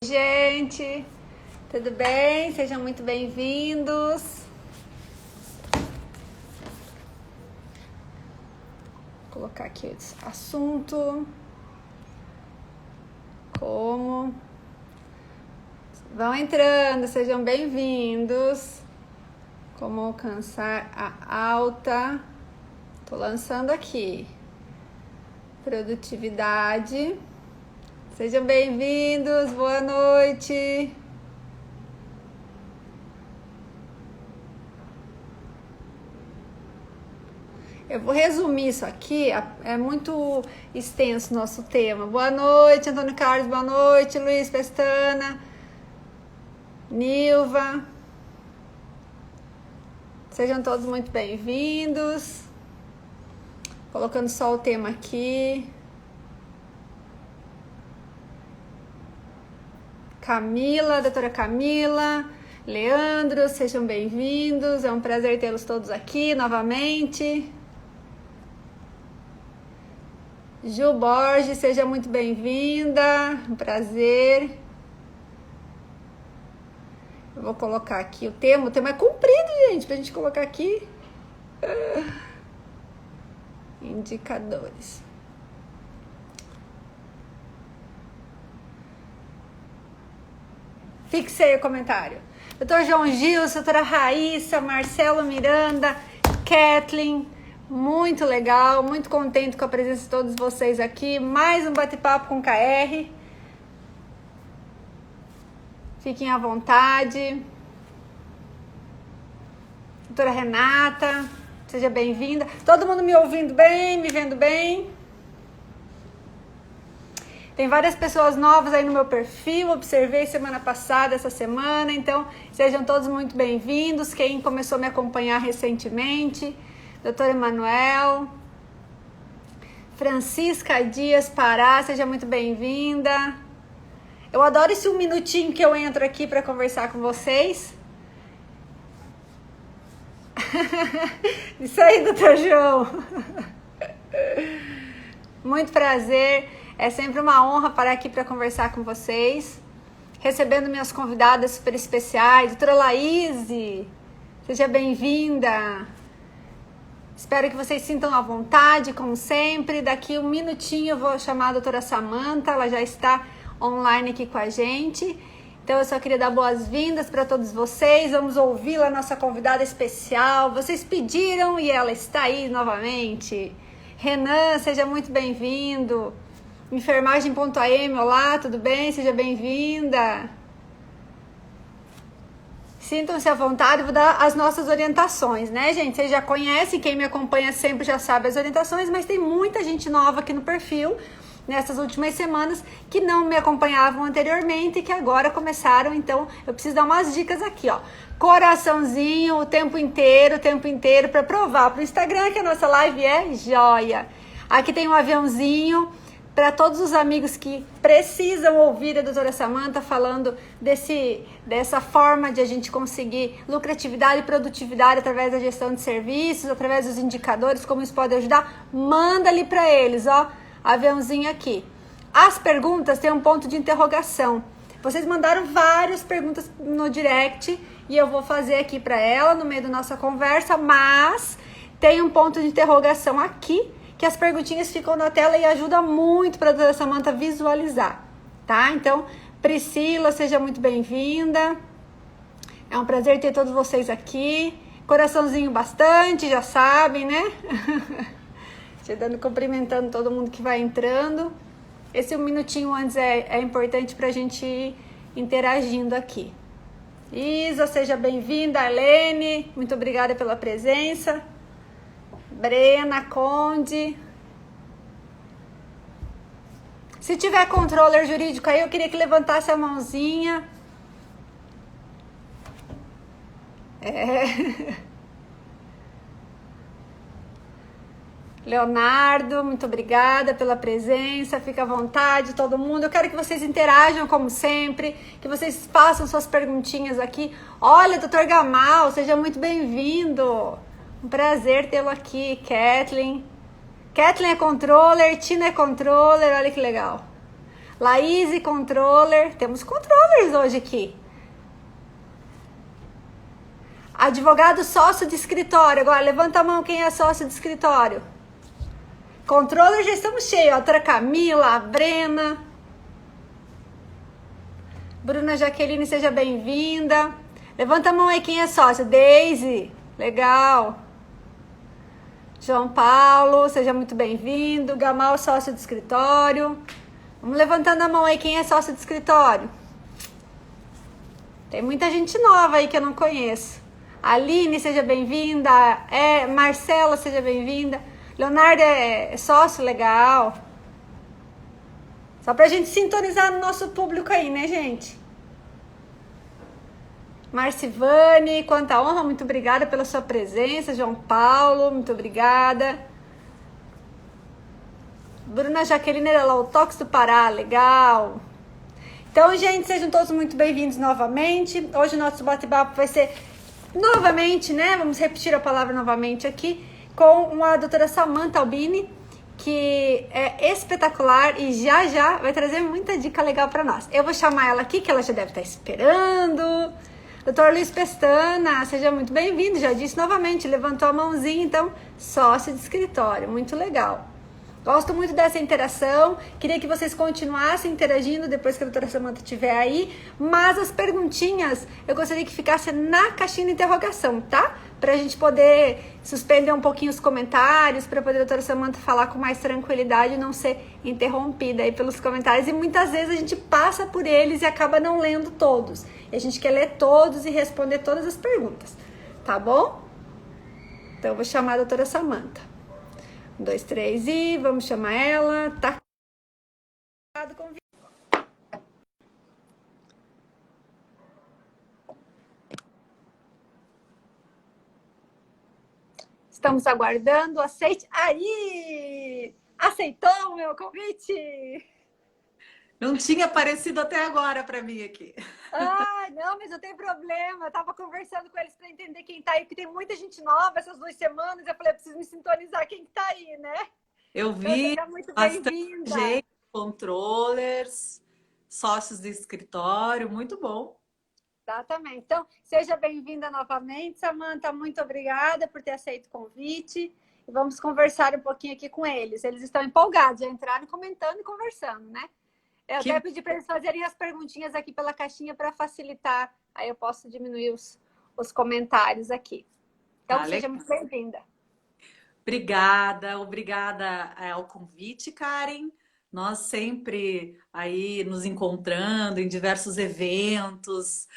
Gente, tudo bem? Sejam muito bem-vindos. Vou colocar aqui o assunto. Como? Vão entrando, sejam bem-vindos. Como alcançar a alta? Tô lançando aqui. Produtividade. Sejam bem-vindos, boa noite. Eu vou resumir isso aqui, é muito extenso o nosso tema. Boa noite, Antônio Carlos, boa noite, Luiz Pestana, Nilva. Sejam todos muito bem-vindos. Colocando só o tema aqui. Camila, doutora Camila, Leandro, sejam bem-vindos. É um prazer tê-los todos aqui novamente. Ju Borges, seja muito bem-vinda. Um prazer. Eu vou colocar aqui o tema. O tema é comprido, gente, pra gente colocar aqui. Indicadores. Fixei o comentário. Doutor João Gil, doutora Raíssa, Marcelo Miranda, Kathleen, muito legal, muito contente com a presença de todos vocês aqui. Mais um bate-papo com KR. Fiquem à vontade. Doutora Renata, seja bem-vinda. Todo mundo me ouvindo bem, me vendo bem? Tem várias pessoas novas aí no meu perfil, observei semana passada, essa semana, então sejam todos muito bem-vindos. Quem começou a me acompanhar recentemente, doutor Emanuel, Francisca Dias Pará, seja muito bem-vinda. Eu adoro esse 1 minutinho que eu entro aqui para conversar com vocês. Isso aí, doutor João. Muito prazer. É sempre uma honra parar aqui para conversar com vocês, recebendo minhas convidadas super especiais. Doutora Laíse, seja bem-vinda. Espero que vocês sintam à vontade, como sempre. Daqui 1 minutinho eu vou chamar a doutora Samantha, ela já está online aqui com a gente. Então eu só queria dar boas-vindas para todos vocês. Vamos ouvi-la, nossa convidada especial. Vocês pediram e ela está aí novamente. Renan, seja muito bem-vindo. Enfermagem.am, olá, tudo bem? Seja bem-vinda. Sintam-se à vontade, vou dar as nossas orientações, né, gente? Vocês já conhecem, quem me acompanha sempre já sabe as orientações, mas tem muita gente nova aqui no perfil, nessas últimas semanas, que não me acompanhavam anteriormente e que agora começaram, então eu preciso dar umas dicas aqui, ó. Coraçãozinho o tempo inteiro, para provar pro Instagram que a nossa live é joia. Aqui tem um aviãozinho para todos os amigos que precisam ouvir a doutora Samantha falando dessa forma de a gente conseguir lucratividade e produtividade através da gestão de serviços, através dos indicadores, como isso pode ajudar, manda ali para eles, ó, aviãozinho aqui. As perguntas têm um ponto de interrogação. Vocês mandaram várias perguntas no direct e eu vou fazer aqui para ela no meio da nossa conversa, mas tem um ponto de interrogação aqui, que as perguntinhas ficam na tela e ajuda muito para a doutora Samantha visualizar, tá? Então, Priscila, seja muito bem-vinda. É um prazer ter todos vocês aqui. Coraçãozinho bastante, já sabem, né? Cumprimentando todo mundo que vai entrando. Esse 1 minutinho antes é importante para a gente ir interagindo aqui. Isa, seja bem-vinda. Arlene, muito obrigada pela presença. Brena, Conde. Se tiver controller jurídico aí, eu queria que levantasse a mãozinha. Leonardo, muito obrigada pela presença. Fica à vontade, todo mundo. Eu quero que vocês interajam como sempre, que vocês façam suas perguntinhas aqui. Olha, doutor Gamal, seja muito bem-vindo. Um prazer tê-lo aqui, Kathleen. Kathleen é controller, Tina é controller, olha que legal. Laís, controller. Temos controllers hoje aqui. Advogado sócio de escritório. Agora, levanta a mão quem é sócio de escritório. Controller, já estamos cheios. Outra Camila, a Brena. Bruna Jaqueline, seja bem-vinda. Levanta a mão aí quem é sócio. Deise, legal. João Paulo, seja muito bem-vindo. Gamal, sócio de escritório. Vamos levantando a mão aí quem é sócio de escritório. Tem muita gente nova aí que eu não conheço. Aline, seja bem-vinda. Marcela, seja bem-vinda. Leonardo é sócio, legal. Só pra gente sintonizar no nosso público aí, né, gente? Marcivane, quanta honra, muito obrigada pela sua presença. João Paulo, muito obrigada. Bruna Jaqueline da Lautox do Pará, legal. Então, gente, sejam todos muito bem-vindos novamente. Hoje o nosso bate-papo vai ser novamente, né? Vamos repetir a palavra novamente aqui, com a doutora Samantha Albini, que é espetacular e já vai trazer muita dica legal para nós. Eu vou chamar ela aqui, que ela já deve estar esperando. Doutor Luiz Pestana, seja muito bem-vindo. Já disse novamente, levantou a mãozinha, então, sócio de escritório. Muito legal. Gosto muito dessa interação. Queria que vocês continuassem interagindo depois que a doutora Samantha estiver aí. Mas as perguntinhas, eu gostaria que ficasse na caixinha de interrogação, tá? Pra gente poder suspender um pouquinho os comentários, pra poder a doutora Samantha falar com mais tranquilidade e não ser interrompida aí pelos comentários. E muitas vezes a gente passa por eles e acaba não lendo todos. E a gente quer ler todos e responder todas as perguntas, tá bom? Então eu vou chamar a doutora Samantha. 1, 2, 3 e vamos chamar ela. Tá. Estamos aguardando. Aceite. Aí! Aceitou o meu convite? Não tinha aparecido até agora para mim aqui. Ah, não, mas não tem problema. Eu tava conversando com eles para entender quem tá aí, porque tem muita gente nova essas 2 semanas. Eu falei, eu preciso me sintonizar quem tá aí, né? Eu Então, vi seja muito bastante bem-vinda. gente, controllers, sócios de escritório, muito bom. Exatamente. Então, seja bem-vinda novamente, Samantha. Muito obrigada por ter aceito o convite. E vamos conversar um pouquinho aqui com eles. Eles estão empolgados, já entraram comentando e conversando, né? Eu até pedi para eles fazerem as perguntinhas aqui pela caixinha para facilitar. Aí eu posso diminuir os comentários aqui. Então, seja muito bem-vinda. Obrigada ao convite, Karen. Nós sempre aí nos encontrando em diversos eventos,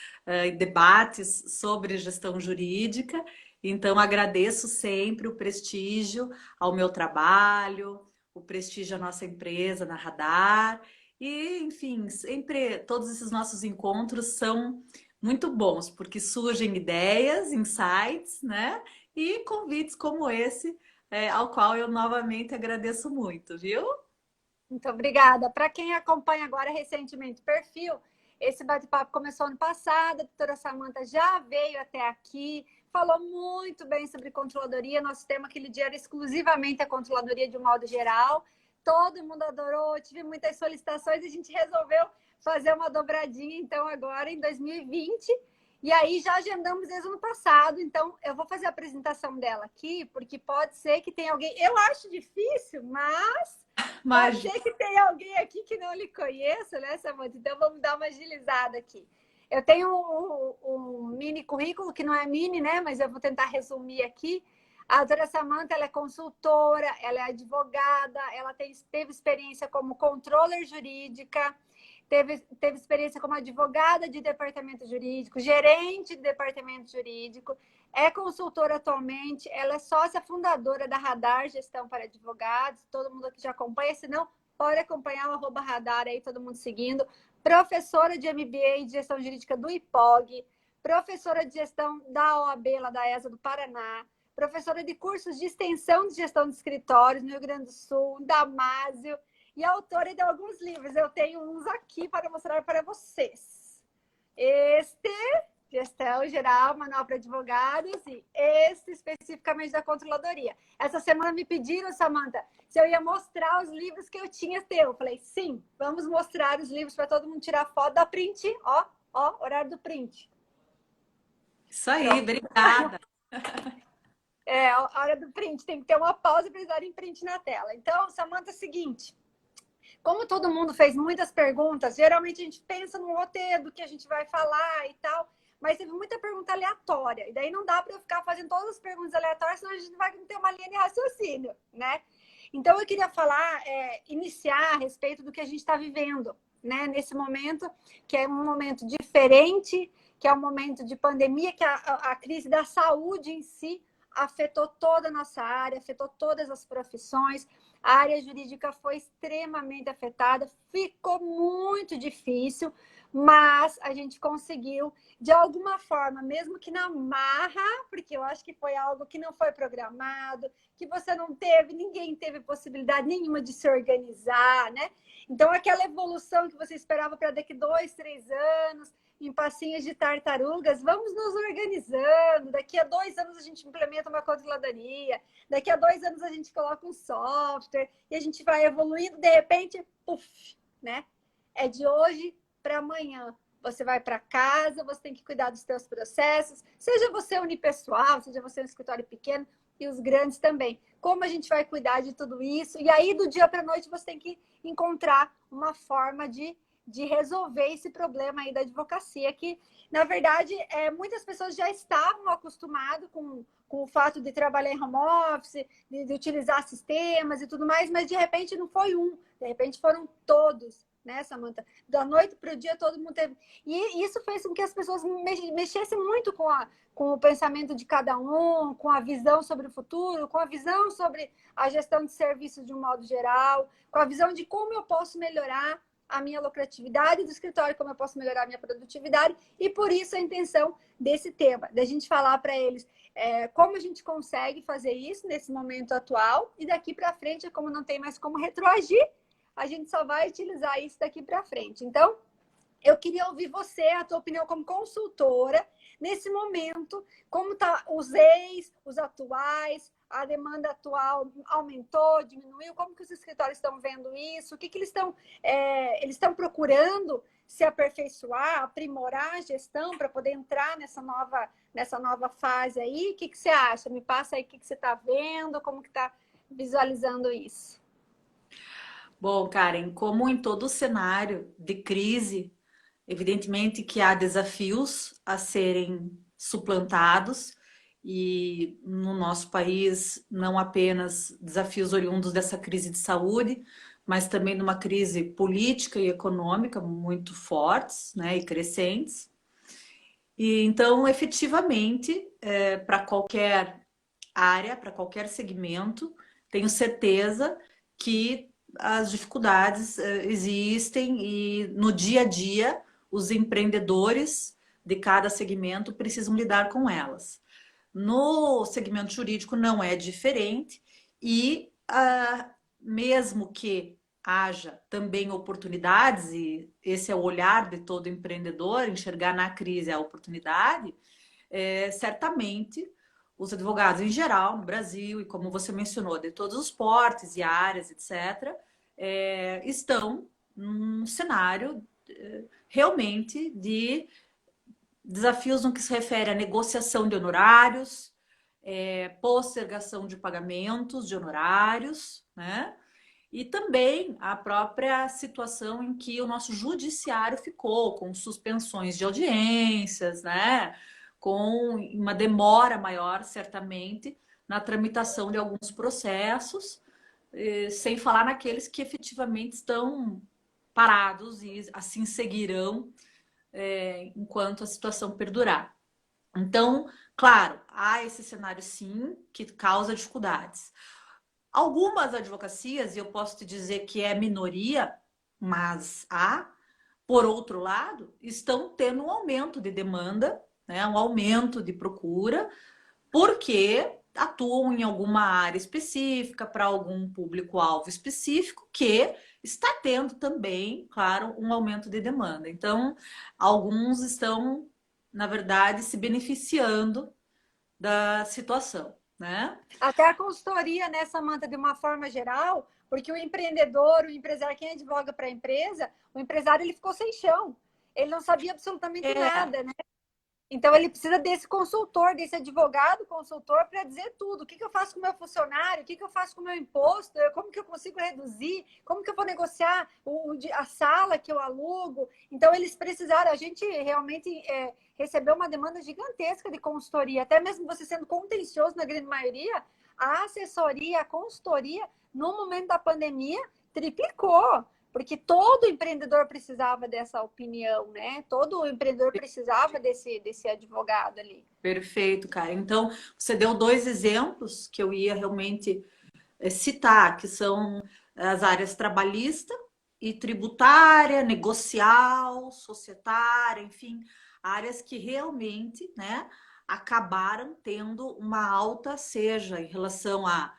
debates sobre gestão jurídica. Então, agradeço sempre o prestígio ao meu trabalho, o prestígio à nossa empresa, na Radar. E, enfim, sempre todos esses nossos encontros são muito bons, porque surgem ideias, insights, né? E convites como esse, ao qual eu novamente agradeço muito, viu? Muito obrigada. Para quem acompanha agora recentemente o perfil, esse bate-papo começou ano passado, a doutora Samantha já veio até aqui, falou muito bem sobre controladoria, nosso tema aquele dia era exclusivamente a controladoria de um modo geral. Todo mundo adorou, tive muitas solicitações e a gente resolveu fazer uma dobradinha, então, agora em 2020. E aí já agendamos desde o ano passado, então eu vou fazer a apresentação dela aqui, porque pode ser que tenha alguém... Eu acho difícil, mas pode ser que tenha alguém aqui que não lhe conheça, né, Samantha? Então vamos dar uma agilizada aqui. Eu tenho um mini currículo, que não é mini, né? Mas eu vou tentar resumir aqui. A doutora Samantha, ela é consultora, ela é advogada, ela teve experiência como controller jurídica, teve experiência como advogada de departamento jurídico, gerente de departamento jurídico, é consultora atualmente, ela é sócia fundadora da Radar Gestão para Advogados, todo mundo aqui já acompanha, se não, pode acompanhar o @radar aí, todo mundo seguindo, professora de MBA de Gestão Jurídica do IPOG, professora de gestão da OAB, lá da ESA do Paraná, professora de cursos de extensão de gestão de escritórios no Rio Grande do Sul, Damásio, e autora de alguns livros. Eu tenho uns aqui para mostrar para vocês. Este Gestão geral, manual para advogados e esse especificamente da controladoria. Essa semana me pediram, Samantha, se eu ia mostrar os livros que eu tinha teu. Eu falei, sim, vamos mostrar os livros para todo mundo tirar foto da print. Ó, horário do print. Isso aí, Pronto. obrigada. A hora do print, tem que ter uma pausa para eles darem print na tela. Então, Samantha, é o seguinte, como todo mundo fez muitas perguntas, geralmente a gente pensa no roteiro do que a gente vai falar e tal, mas teve muita pergunta aleatória, e daí não dá para eu ficar fazendo todas as perguntas aleatórias, senão a gente não vai ter uma linha de raciocínio, né? Então, eu queria falar, iniciar a respeito do que a gente está vivendo, né? Nesse momento, que é um momento diferente, que é um momento de pandemia, que a crise da saúde em si afetou toda a nossa área, afetou todas as profissões. A área jurídica foi extremamente afetada, ficou muito difícil, mas a gente conseguiu, de alguma forma, mesmo que na marra, porque eu acho que foi algo que não foi programado, que você não teve, ninguém teve possibilidade nenhuma de se organizar, né? Então, aquela evolução que você esperava para daqui 2, 3 anos, em passinhos de tartarugas, vamos nos organizando. Daqui a 2 anos a gente implementa uma controladoria, daqui a 2 anos a gente coloca um software e a gente vai evoluindo, de repente, puf, né? É de hoje para amanhã. Você vai para casa, você tem que cuidar dos seus processos, seja você unipessoal, seja você um escritório pequeno e os grandes também. Como a gente vai cuidar de tudo isso? E aí, do dia para a noite, você tem que encontrar uma forma de resolver esse problema aí da advocacia, que, na verdade, muitas pessoas já estavam acostumadas com o fato de trabalhar em home office, de utilizar sistemas e tudo mais, mas, de repente, não foi um, de repente foram todos, né, Samantha? Da noite para o dia, todo mundo teve... E isso fez com que as pessoas mexessem muito com o pensamento de cada um, com a visão sobre o futuro, com a visão sobre a gestão de serviços de um modo geral, com a visão de como eu posso melhorar a minha lucratividade do escritório, como eu posso melhorar a minha produtividade, e por isso a intenção desse tema, da gente falar para eles como a gente consegue fazer isso nesse momento atual, e daqui para frente, como não tem mais como retroagir, a gente só vai utilizar isso daqui para frente. Então, eu queria ouvir você, a tua opinião como consultora, nesse momento, como tá os ex, os atuais, a demanda atual aumentou, diminuiu, como que os escritórios estão vendo isso, o que eles estão procurando se aperfeiçoar, aprimorar a gestão para poder entrar nessa nova fase aí. O que você acha? Me passa aí o que você está vendo, como que está visualizando isso. Bom, Karen, como em todo cenário de crise, evidentemente que há desafios a serem suplantados e no nosso país não apenas desafios oriundos dessa crise de saúde, mas também de uma crise política e econômica muito fortes, né, e crescentes. E então, efetivamente, para qualquer área, para qualquer segmento, tenho certeza que as dificuldades existem e no dia a dia os empreendedores de cada segmento precisam lidar com elas. No segmento jurídico não é diferente e mesmo que haja também oportunidades, e esse é o olhar de todo empreendedor, enxergar na crise a oportunidade, certamente os advogados em geral no Brasil, e como você mencionou, de todos os portes e áreas, etc., estão num cenário realmente de desafios no que se refere à negociação de honorários, postergação de pagamentos de honorários, né? E também a própria situação em que o nosso judiciário ficou, com suspensões de audiências, né? Com uma demora maior, certamente, na tramitação de alguns processos, sem falar naqueles que efetivamente estão parados e assim seguirão enquanto a situação perdurar. Então, claro, há esse cenário sim que causa dificuldades. Algumas advocacias, e eu posso te dizer que é minoria, mas há, por outro lado, estão tendo um aumento de demanda, né, um aumento de procura, porque atuam em alguma área específica, para algum público-alvo específico, que está tendo também, claro, um aumento de demanda. Então, alguns estão na verdade, se beneficiando da situação, né? Até a consultoria, né, Samanta, de uma forma geral, porque o empreendedor, o empresário, quem advoga para a empresa, o empresário ele ficou sem chão. Ele não sabia absolutamente É, nada, né? Então, ele precisa desse consultor, desse advogado consultor para dizer tudo. O que eu faço com o meu funcionário? O que eu faço com o meu imposto? Como que eu consigo reduzir? Como que eu vou negociar a sala que eu alugo? Então, eles precisaram, a gente realmente recebeu uma demanda gigantesca de consultoria. Até mesmo você sendo contencioso na grande maioria, a assessoria, a consultoria, no momento da pandemia, triplicou. Porque todo empreendedor precisava dessa opinião, né? Todo empreendedor precisava desse advogado ali. perfeito, cara. Então, você deu dois exemplos que eu ia realmente citar, que são as áreas trabalhista e tributária, negocial, societária, enfim, áreas que realmente, né, acabaram tendo uma alta, seja em relação a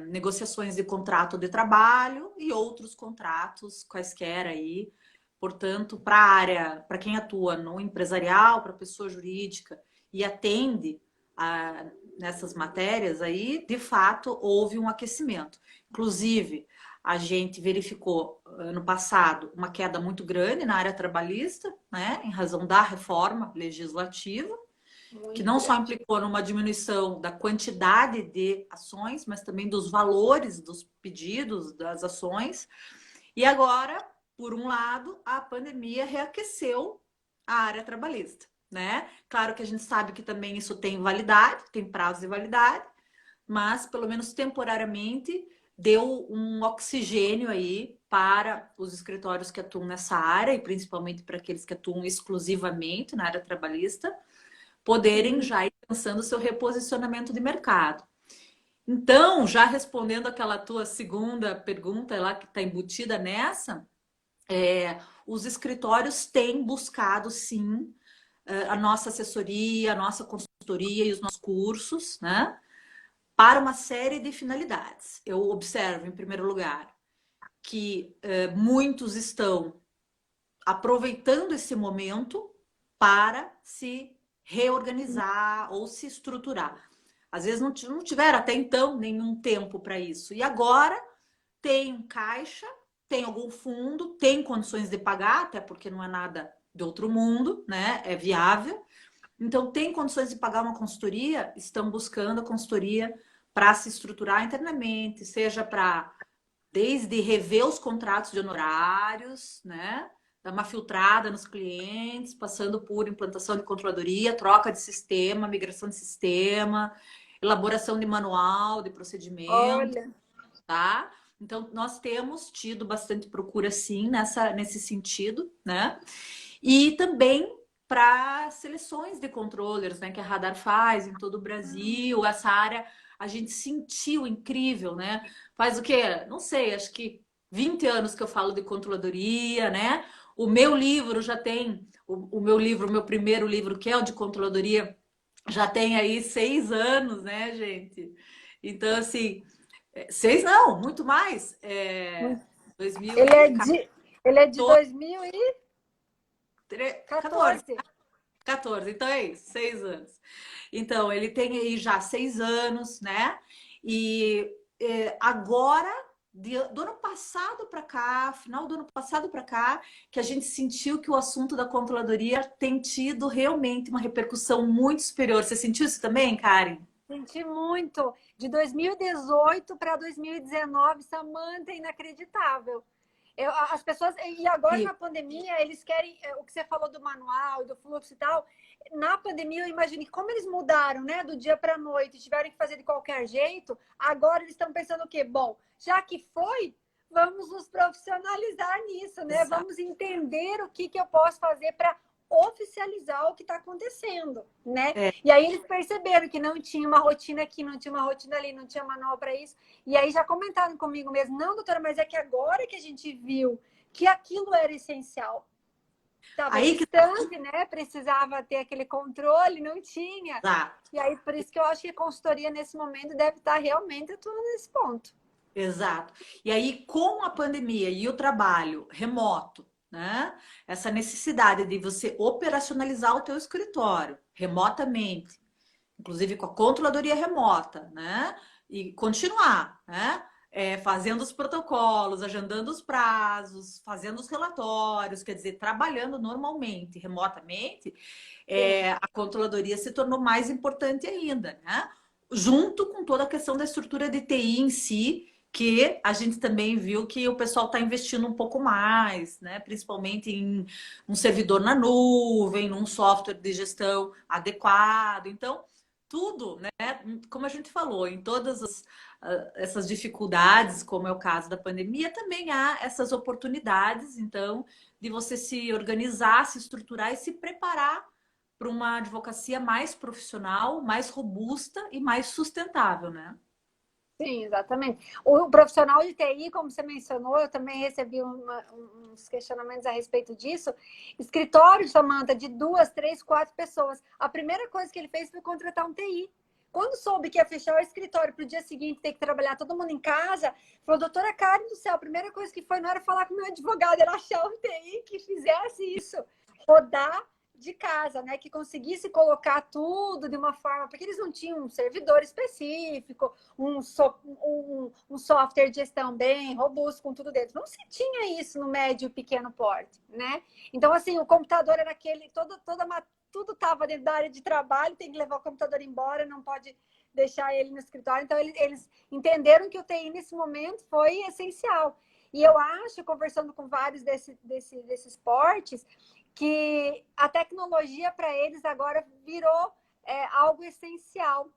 negociações de contrato de trabalho e outros contratos quaisquer aí. Portanto, para a área, para quem atua no empresarial, para a pessoa jurídica e atende nessas matérias aí, de fato, houve um aquecimento. Inclusive, a gente verificou ano passado uma queda muito grande na área trabalhista, né, em razão da reforma legislativa, que Muito não só grande. implicou numa diminuição da quantidade de ações, mas também dos valores dos pedidos das ações. E agora, por um lado, a pandemia reaqueceu a área trabalhista, né? Claro que a gente sabe que também isso tem validade, tem prazo de validade, mas pelo menos temporariamente deu um oxigênio aí para os escritórios que atuam nessa área e principalmente para aqueles que atuam exclusivamente na área trabalhista, poderem Sim. já ir pensando o seu reposicionamento de mercado. Então, já respondendo aquela tua segunda pergunta lá que está embutida nessa, os escritórios têm buscado sim a nossa assessoria, a nossa consultoria e os nossos cursos, né? Para uma série de finalidades. Eu observo, em primeiro lugar, que muitos estão aproveitando esse momento para se reorganizar ou se estruturar. Às vezes não tiveram até então nenhum tempo para isso. E agora tem um caixa, tem algum fundo, tem condições de pagar, até porque não é nada de outro mundo, né? É viável. Então, tem condições de pagar uma consultoria, estão buscando a consultoria para se estruturar internamente, seja para desde rever os contratos de honorários, né? Dar uma filtrada nos clientes, passando por implantação de controladoria, troca de sistema, migração de sistema, elaboração de manual, de procedimento, Olha, tá? Então, nós temos tido bastante procura, sim, nesse sentido, né? E também para seleções de controllers, né, que a Radar faz em todo o Brasil, essa área a gente sentiu incrível, né? Faz o quê? Não sei, acho que 20 anos que eu falo de controladoria, né? O meu livro já tem, o meu livro, o meu primeiro livro, que é o de controladoria, já tem aí 6 anos, né, gente? Então, assim, seis não, muito mais. ele é 2014, de, ele é de 14, 2014. 14, então é isso, 6 anos. Então, ele tem aí já 6 anos, né? E agora, do ano passado para cá, final do ano passado para cá, que a gente sentiu que o assunto da controladoria tem tido realmente uma repercussão muito superior. Você sentiu isso também, Karen? Senti muito. De 2018 para 2019, Samanta, é inacreditável. As pessoas, e agora E na pandemia, eles querem, o que você falou do manual, do fluxo e tal. Na pandemia, eu imagine como eles mudaram, né, do dia para a noite, tiveram que fazer de qualquer jeito. Agora eles estão pensando o quê? Bom, já que foi, vamos nos profissionalizar nisso, né? exato. Vamos entender o que eu posso fazer para oficializar o que está acontecendo, né? É, E aí eles perceberam que não tinha uma rotina aqui, não tinha uma rotina ali, não tinha manual para isso. E aí já comentaram comigo mesmo, não, doutora, mas é que agora que a gente viu que aquilo era essencial. Estava aí que distante, né? Precisava ter aquele controle, não tinha. tá. E aí, por isso que eu acho que a consultoria nesse momento deve estar realmente atuando nesse ponto. Exato. E aí, com a pandemia e o trabalho remoto, né? Essa necessidade de você operacionalizar o teu escritório remotamente, inclusive com a controladoria remota, né? E continuar, né? Fazendo os protocolos, agendando os prazos, fazendo os relatórios, quer dizer, trabalhando normalmente, remotamente, a controladoria se tornou mais importante ainda, né? Junto com toda a questão da estrutura de TI em si, que a gente também viu que o pessoal está investindo um pouco mais, né? Principalmente em um servidor na nuvem, num software de gestão adequado. Então, tudo, né? Como a gente falou, em todas essas dificuldades, como é o caso da pandemia, também há essas oportunidades, então, de você se organizar, se estruturar e se preparar para uma advocacia mais profissional, mais robusta e mais sustentável, né? Sim, exatamente. O profissional de TI, como você mencionou, eu também recebi uns questionamentos a respeito disso. Escritório, Samanta, de 2, 3, 4 pessoas. A primeira coisa que ele fez foi contratar um TI. Quando soube que ia fechar o escritório para o dia seguinte ter que trabalhar todo mundo em casa, falou, doutora Karen do céu, a primeira coisa que foi não era falar com o meu advogado, era achar um TI que fizesse isso, rodar de casa, né? Que conseguisse colocar tudo de uma forma, porque eles não tinham um servidor específico, um software de gestão bem robusto com tudo dentro. Não se tinha isso no médio e pequeno porte, né? Então, assim, o computador era aquele, tudo estava dentro da área de trabalho, tem que levar o computador embora, não pode deixar ele no escritório. Então, eles entenderam que o TI nesse momento foi essencial. E eu acho, conversando com vários desses portes, que a tecnologia para eles agora virou algo essencial,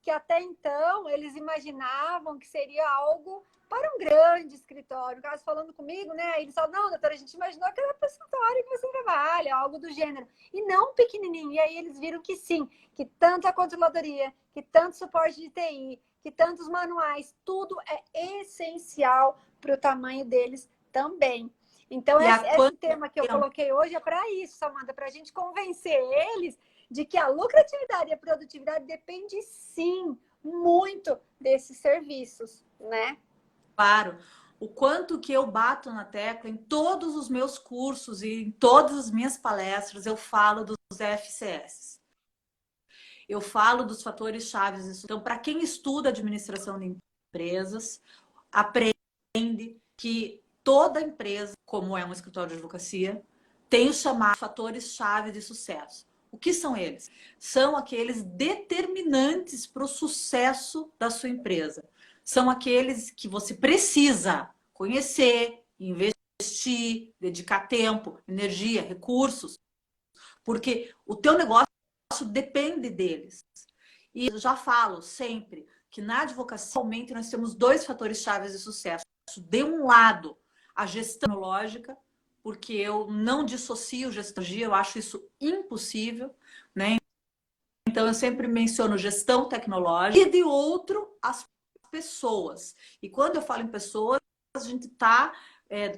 que até então eles imaginavam que seria algo para um grande escritório. No caso, falando comigo, né? Eles falam, não, doutora, a gente imaginou que era para o escritório que você trabalha, algo do gênero. E não pequenininho. E aí eles viram que sim, que tanto a controladoria, que tanto suporte de TI, que tantos manuais, tudo é essencial para o tamanho deles também. Então, E há esse quanto tema que eu tempo? coloquei hoje é para isso, Samanta, para a gente convencer eles de que a lucratividade e a produtividade depende, sim, muito desses serviços, né? Claro, o quanto que eu bato na tecla em todos os meus cursos e em todas as minhas palestras, eu falo dos FCS. Eu falo dos fatores chaves. Então, para quem estuda administração de empresas, aprende que toda empresa, como é um escritório de advocacia, tem os chamados fatores chave de sucesso. O que são eles? São aqueles determinantes para o sucesso da sua empresa. São aqueles que você precisa conhecer, investir, dedicar tempo, energia, recursos, porque o teu negócio depende deles. E eu já falo sempre que na advocacia, atualmente, nós temos dois fatores chaves de sucesso. De um lado, a gestão tecnológica, porque eu não dissocio gestão, eu acho isso impossível, né? Então, eu sempre menciono gestão tecnológica. E de outro, as pessoas. E quando eu falo em pessoas, a gente está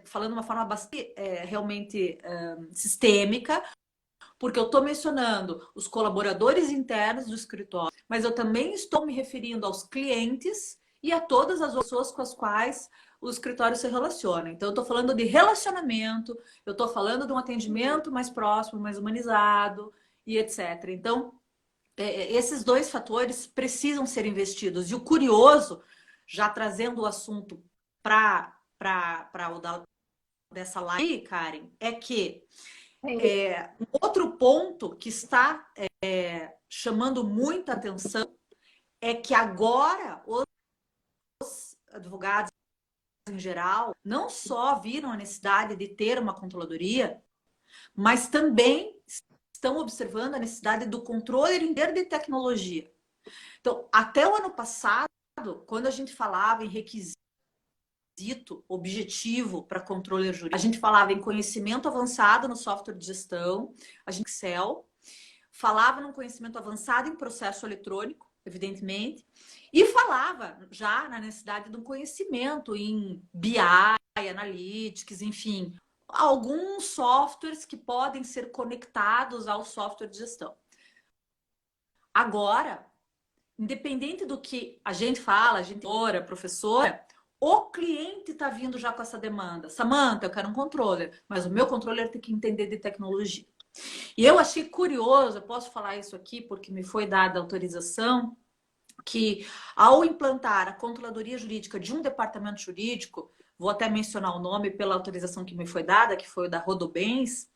falando de uma forma bastante realmente sistêmica, porque eu estou mencionando os colaboradores internos do escritório, mas eu também estou me referindo aos clientes e a todas as pessoas com as quais o escritório se relaciona. Então, eu estou falando de relacionamento, eu estou falando de um atendimento mais próximo, mais humanizado e etc. Então, esses dois fatores precisam ser investidos. E o curioso, já trazendo o assunto para o dessa live, Karen, é que um outro ponto que está chamando muita atenção é que agora os advogados em geral não só viram a necessidade de ter uma controladoria, mas também estão observando a necessidade do controle inteiro de tecnologia. Então, até o ano passado, quando a gente falava em requisito objetivo para controle jurídico, a gente falava em conhecimento avançado no software de gestão, a gente Excel, falava num conhecimento avançado em processo eletrônico, evidentemente, e falava já na necessidade de um conhecimento em BI, Analytics, enfim, alguns softwares que podem ser conectados ao software de gestão. Agora, independente do que a gente fala, a gente ora, professora, o cliente está vindo já com essa demanda. Samantha, eu quero um controller, mas o meu controller tem que entender de tecnologia. E eu achei curioso, eu posso falar isso aqui porque me foi dada autorização, que ao implantar a controladoria jurídica de um departamento jurídico, vou até mencionar o nome pela autorização que me foi dada, que foi o da Rodobens,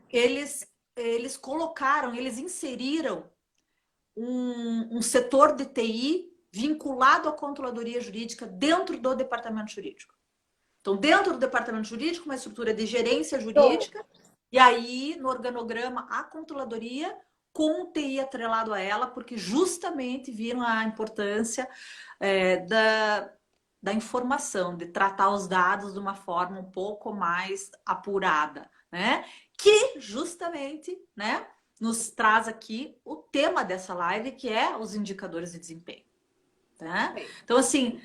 eles colocaram, eles inseriram um setor de TI vinculado à controladoria jurídica dentro do departamento jurídico. Então, dentro do departamento jurídico, uma estrutura de gerência jurídica, e aí, no organograma, a controladoria com o TI atrelado a ela, porque justamente viram a importância da informação, de tratar os dados de uma forma um pouco mais apurada, né? Que justamente, né, nos traz aqui o tema dessa live, que é os indicadores de desempenho. Tá? Então, assim,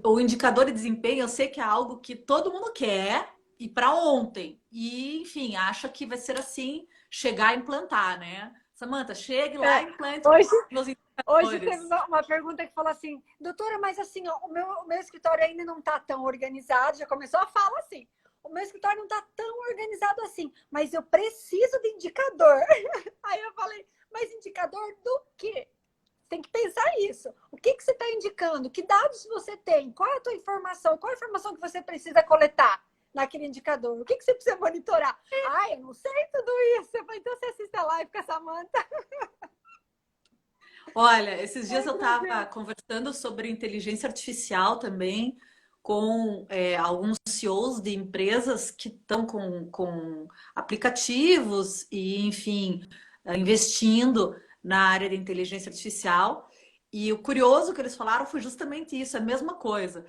o indicador de desempenho, eu sei que é algo que todo mundo quer e para ontem. E, enfim, acha que vai ser assim, chegar a implantar, né? Samantha, chegue lá e implante meus indicadores. Hoje teve uma pergunta que falou assim, doutora, mas assim, ó, o meu escritório ainda não está tão organizado, já começou a falar assim, o meu escritório não está tão organizado assim, mas eu preciso de indicador. Aí eu falei, mas indicador do quê? Tem que pensar isso. O que você está indicando? Que dados você tem? Qual é a tua informação? Qual é a informação que você precisa coletar naquele indicador? O que você precisa monitorar? Ah, eu não sei tudo isso. Eu falei, então você assiste a live com a Samantha. Olha, esses dias eu estava conversando sobre inteligência artificial também com alguns CEOs de empresas que estão com aplicativos e, enfim, investindo na área de inteligência artificial. E o curioso que eles falaram foi justamente isso, a mesma coisa.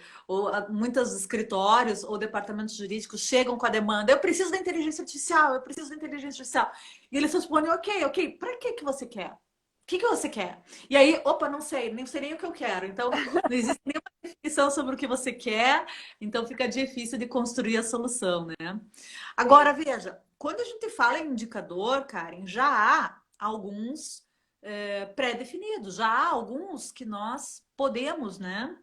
Muitos escritórios ou departamentos jurídicos chegam com a demanda, eu preciso da inteligência artificial, eu preciso da inteligência artificial. E eles respondem, ok, para que você quer? O que você quer? E aí, opa, não sei nem o que eu quero. Então, não existe nenhuma definição sobre o que você quer, então fica difícil de construir a solução, né? Agora, veja, quando a gente fala em indicador, Karen, já há alguns pré-definidos, já há alguns que nós podemos, né,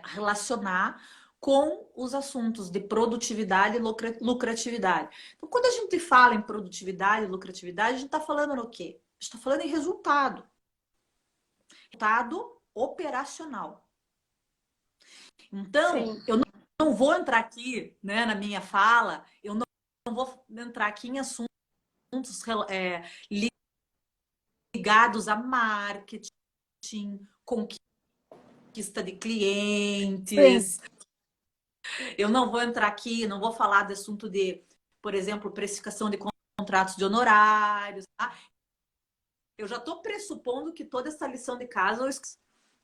relacionar com os assuntos de produtividade e lucratividade. Então, quando a gente fala em produtividade e lucratividade, a gente está falando no quê? A gente está falando em resultado. Resultado operacional. Então, sim, eu não vou entrar aqui, né, na minha fala, eu não vou entrar aqui em assuntos ligados a marketing, conquista de clientes. Sim. Eu não vou entrar aqui, não vou falar de assunto de, por exemplo, precificação de contratos de honorários, tá? Eu já estou pressupondo que toda essa lição de casa,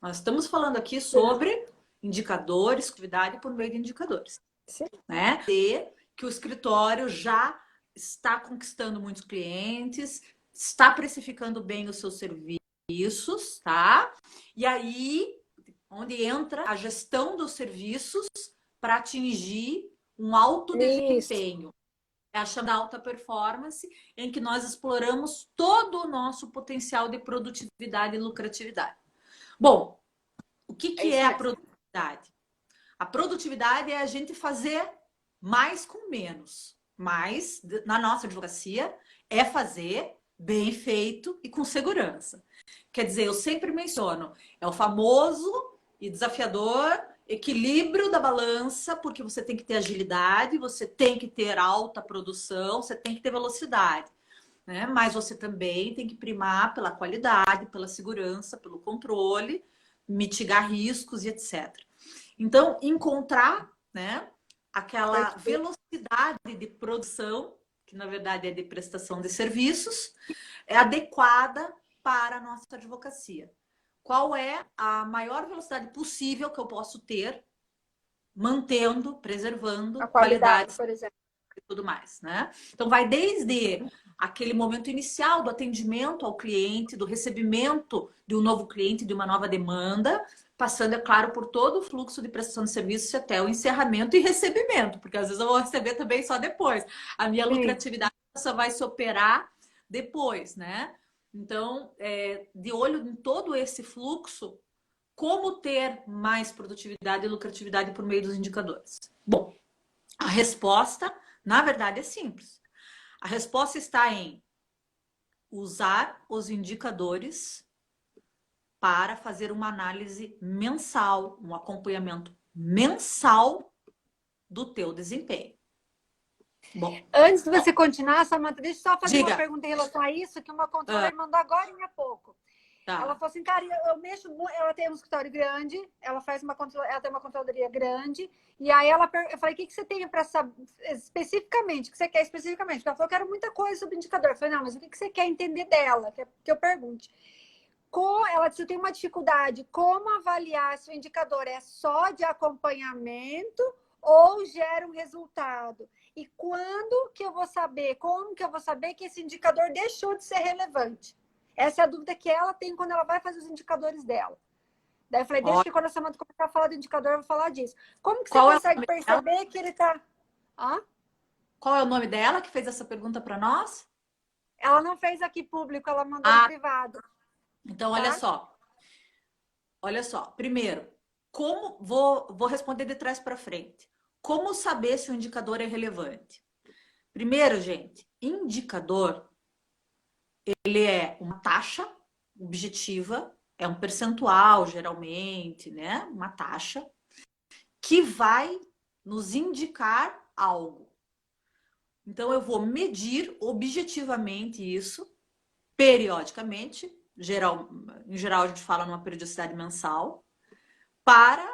nós estamos falando aqui sobre indicadores, atividade por meio de indicadores. Sim. Né? E que o escritório já está conquistando muitos clientes, está precificando bem os seus serviços, tá? E aí, onde entra a gestão dos serviços para atingir um alto desempenho. É a chamada alta performance, em que nós exploramos todo o nosso potencial de produtividade e lucratividade. Bom, o que é a produtividade? A produtividade é a gente fazer mais com menos. Mas, na nossa advocacia, é fazer bem feito e com segurança. Quer dizer, eu sempre menciono, é o famoso e desafiador equilíbrio da balança, porque você tem que ter agilidade, você tem que ter alta produção, você tem que ter velocidade, né? Mas você também tem que primar pela qualidade, pela segurança, pelo controle, mitigar riscos e etc. Então, encontrar, né, aquela velocidade de produção, que na verdade é de prestação de serviços, é adequada para a nossa advocacia. Qual é a maior velocidade possível que eu posso ter, mantendo, preservando a qualidade, por exemplo, e tudo mais, né? Então, vai desde aquele momento inicial do atendimento ao cliente, do recebimento de um novo cliente, de uma nova demanda, passando, é claro, por todo o fluxo de prestação de serviços até o encerramento e recebimento, porque às vezes eu vou receber também só depois. A minha lucratividade só vai se operar depois, né? Então, de olho em todo esse fluxo, como ter mais produtividade e lucratividade por meio dos indicadores? Bom, a resposta, na verdade, é simples. A resposta está em usar os indicadores para fazer uma análise mensal, um acompanhamento mensal do teu desempenho. Bom, antes de você continuar, Samanta, deixa eu só fazer uma diga. pergunta em relação a isso, que uma controller mandou agora há pouco. Tá. Ela falou assim, cara, eu mexo, ela tem um escritório grande, ela tem uma controladoria grande, e aí eu falei, o que você tem para saber especificamente, o que você quer especificamente? Porque ela falou, eu quero muita coisa sobre indicador. Eu falei, não, mas o que você quer entender dela? Que eu pergunte. Ela disse, eu tenho uma dificuldade, como avaliar se o indicador é só de acompanhamento ou gera um resultado? E quando que eu vou saber, como que eu vou saber que esse indicador deixou de ser relevante? Essa é a dúvida que ela tem quando ela vai fazer os indicadores dela. Daí eu falei, deixa que quando a Samanta começar a falar do indicador, eu vou falar disso. Como que você consegue perceber que ele está... Qual é o nome dela que fez essa pergunta para nós? Ela não fez aqui público, ela mandou no privado. Então, olha só. Olha só. Primeiro, vou responder de trás para frente. Como saber se o indicador é relevante? Primeiro, gente, indicador, ele é uma taxa objetiva, é um percentual, geralmente, né? Uma taxa que vai nos indicar algo. Então, eu vou medir objetivamente isso, periodicamente, em geral a gente fala numa periodicidade mensal, para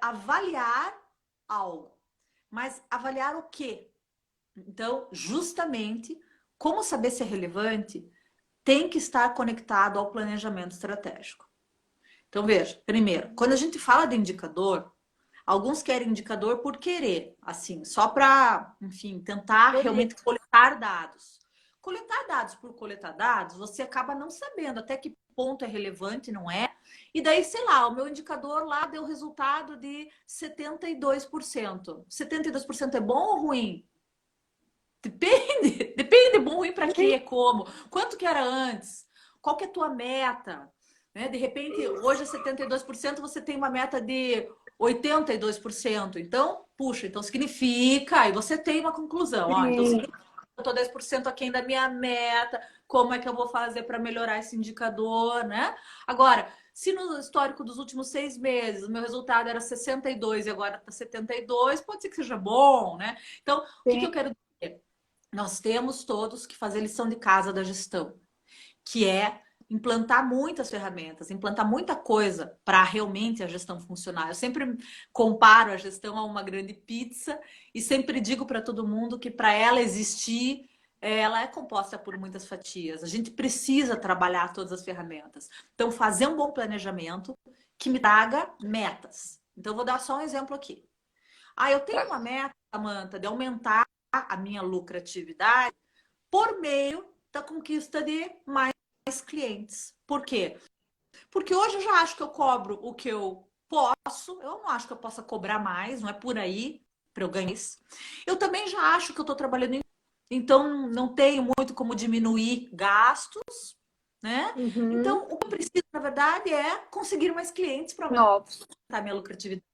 avaliar algo. Mas avaliar o quê? Então, justamente, como saber se é relevante, tem que estar conectado ao planejamento estratégico. Então, veja, primeiro, quando a gente fala de indicador, alguns querem indicador por querer, assim, só para, enfim, tentar realmente coletar dados. Coletar dados por coletar dados, você acaba não sabendo até que ponto é relevante, não é? E daí, sei lá, o meu indicador lá deu resultado de 72%. 72% é bom ou ruim? Depende. Depende de bom ou ruim para quê, como. Quanto que era antes? Qual que é a tua meta? Né? De repente, hoje é 72%, você tem uma meta de 82%. Então, puxa, então significa, aí você tem uma conclusão. Ó, então significa que eu estou 10% aquém da minha meta, como é que eu vou fazer para melhorar esse indicador, né? Agora, se no histórico dos últimos 6 meses o meu resultado era 62 e agora está 72, pode ser que seja bom, né? Então, o que eu quero dizer? Nós temos todos que fazer lição de casa da gestão, que é implantar muitas ferramentas, implantar muita coisa para realmente a gestão funcionar. Eu sempre comparo a gestão a uma grande pizza e sempre digo para todo mundo que para ela existir, ela é composta por muitas fatias. A gente precisa trabalhar todas as ferramentas. Então, fazer um bom planejamento que me traga metas. Então, eu vou dar só um exemplo aqui. Eu tenho uma meta, Samanta, de aumentar a minha lucratividade por meio da conquista de mais clientes. Por quê? Porque hoje eu já acho que eu cobro o que eu posso, eu não acho que eu possa cobrar mais, não é por aí para eu ganhar isso. Eu também já acho que eu estou trabalhando em... Então, não tenho muito como diminuir gastos, né? Então, o que eu preciso, na verdade, é conseguir mais clientes para aumentar a minha lucratividade.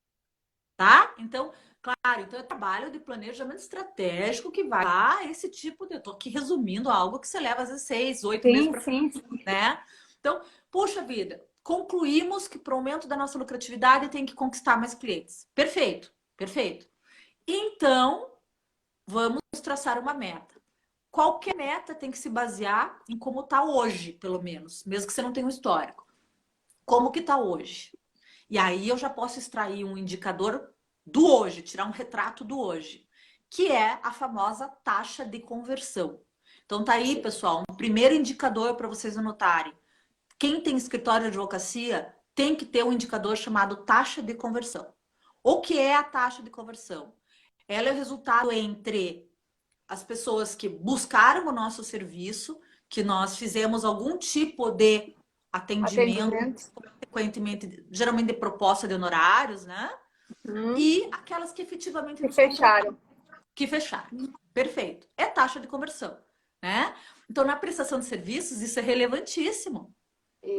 Tá? Então, claro, então é trabalho de planejamento estratégico que vai dar esse tipo de... Eu tô aqui resumindo algo que você leva às vezes 6, 8 meses para frente, né? Então, puxa vida, concluímos que para o aumento da nossa lucratividade tem que conquistar mais clientes. Perfeito, perfeito. Então, vamos traçar uma meta. Qualquer meta tem que se basear em como está hoje, pelo menos, mesmo que você não tenha um histórico. Como que está hoje? E aí eu já posso extrair um indicador do hoje, tirar um retrato do hoje, que é a famosa taxa de conversão. Então tá aí, pessoal, um primeiro indicador para vocês anotarem. Quem tem escritório de advocacia tem que ter um indicador chamado taxa de conversão. O que é a taxa de conversão? Ela é o resultado entre as pessoas que buscaram o nosso serviço, que nós fizemos algum tipo de atendimento, consequentemente, geralmente de proposta de honorários, né? E aquelas que efetivamente nos fecharam. Que fecharam. Perfeito. É taxa de conversão, né? Então, na prestação de serviços, isso é relevantíssimo.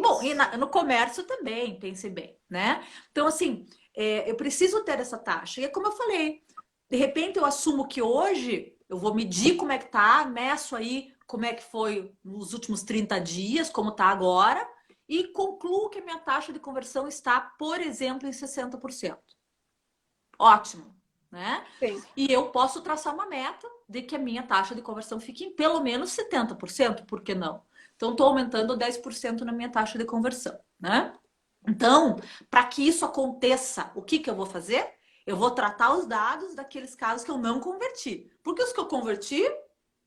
Bom, e Isso. no comércio também, pense bem, né? Então, assim, eu preciso ter essa taxa. E é como eu falei, de repente eu assumo que hoje eu vou medir como é que tá, meço aí como é que foi nos últimos 30 dias, como tá agora, e concluo que a minha taxa de conversão está, por exemplo, em 60%. Ótimo, né? Sim. E eu posso traçar uma meta de que a minha taxa de conversão fique em pelo menos 70%, por que não? Então, estou aumentando 10% na minha taxa de conversão, né? Então, para que isso aconteça, o que eu vou fazer? Eu vou tratar os dados daqueles casos que eu não converti. Porque os que eu converti,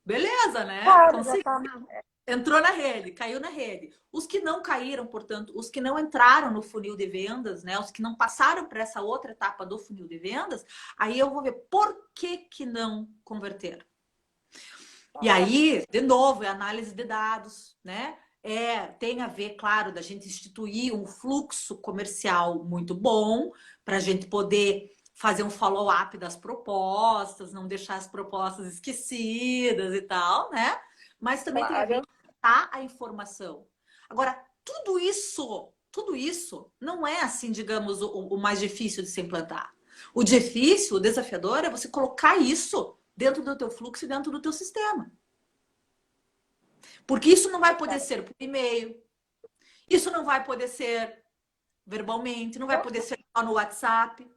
beleza, né? Claro, já Consegui. tá Entrou na rede, caiu na rede. Os que não caíram, portanto, os que não entraram no funil de vendas, né? Os que não passaram para essa outra etapa do funil de vendas, aí eu vou ver por que não converter. E aí, de novo, é análise de dados, né? Tem a ver, claro, da gente instituir um fluxo comercial muito bom para a gente poder fazer um follow-up das propostas, não deixar as propostas esquecidas e tal, né? Mas também tem a ver claro. em tratar a informação. Agora, tudo isso não é assim, digamos, o mais difícil de se implantar. O difícil, o desafiador é você colocar isso dentro do teu fluxo e dentro do teu sistema. Porque isso não vai poder ser por e-mail, isso não vai poder ser verbalmente, não vai poder ser só no WhatsApp.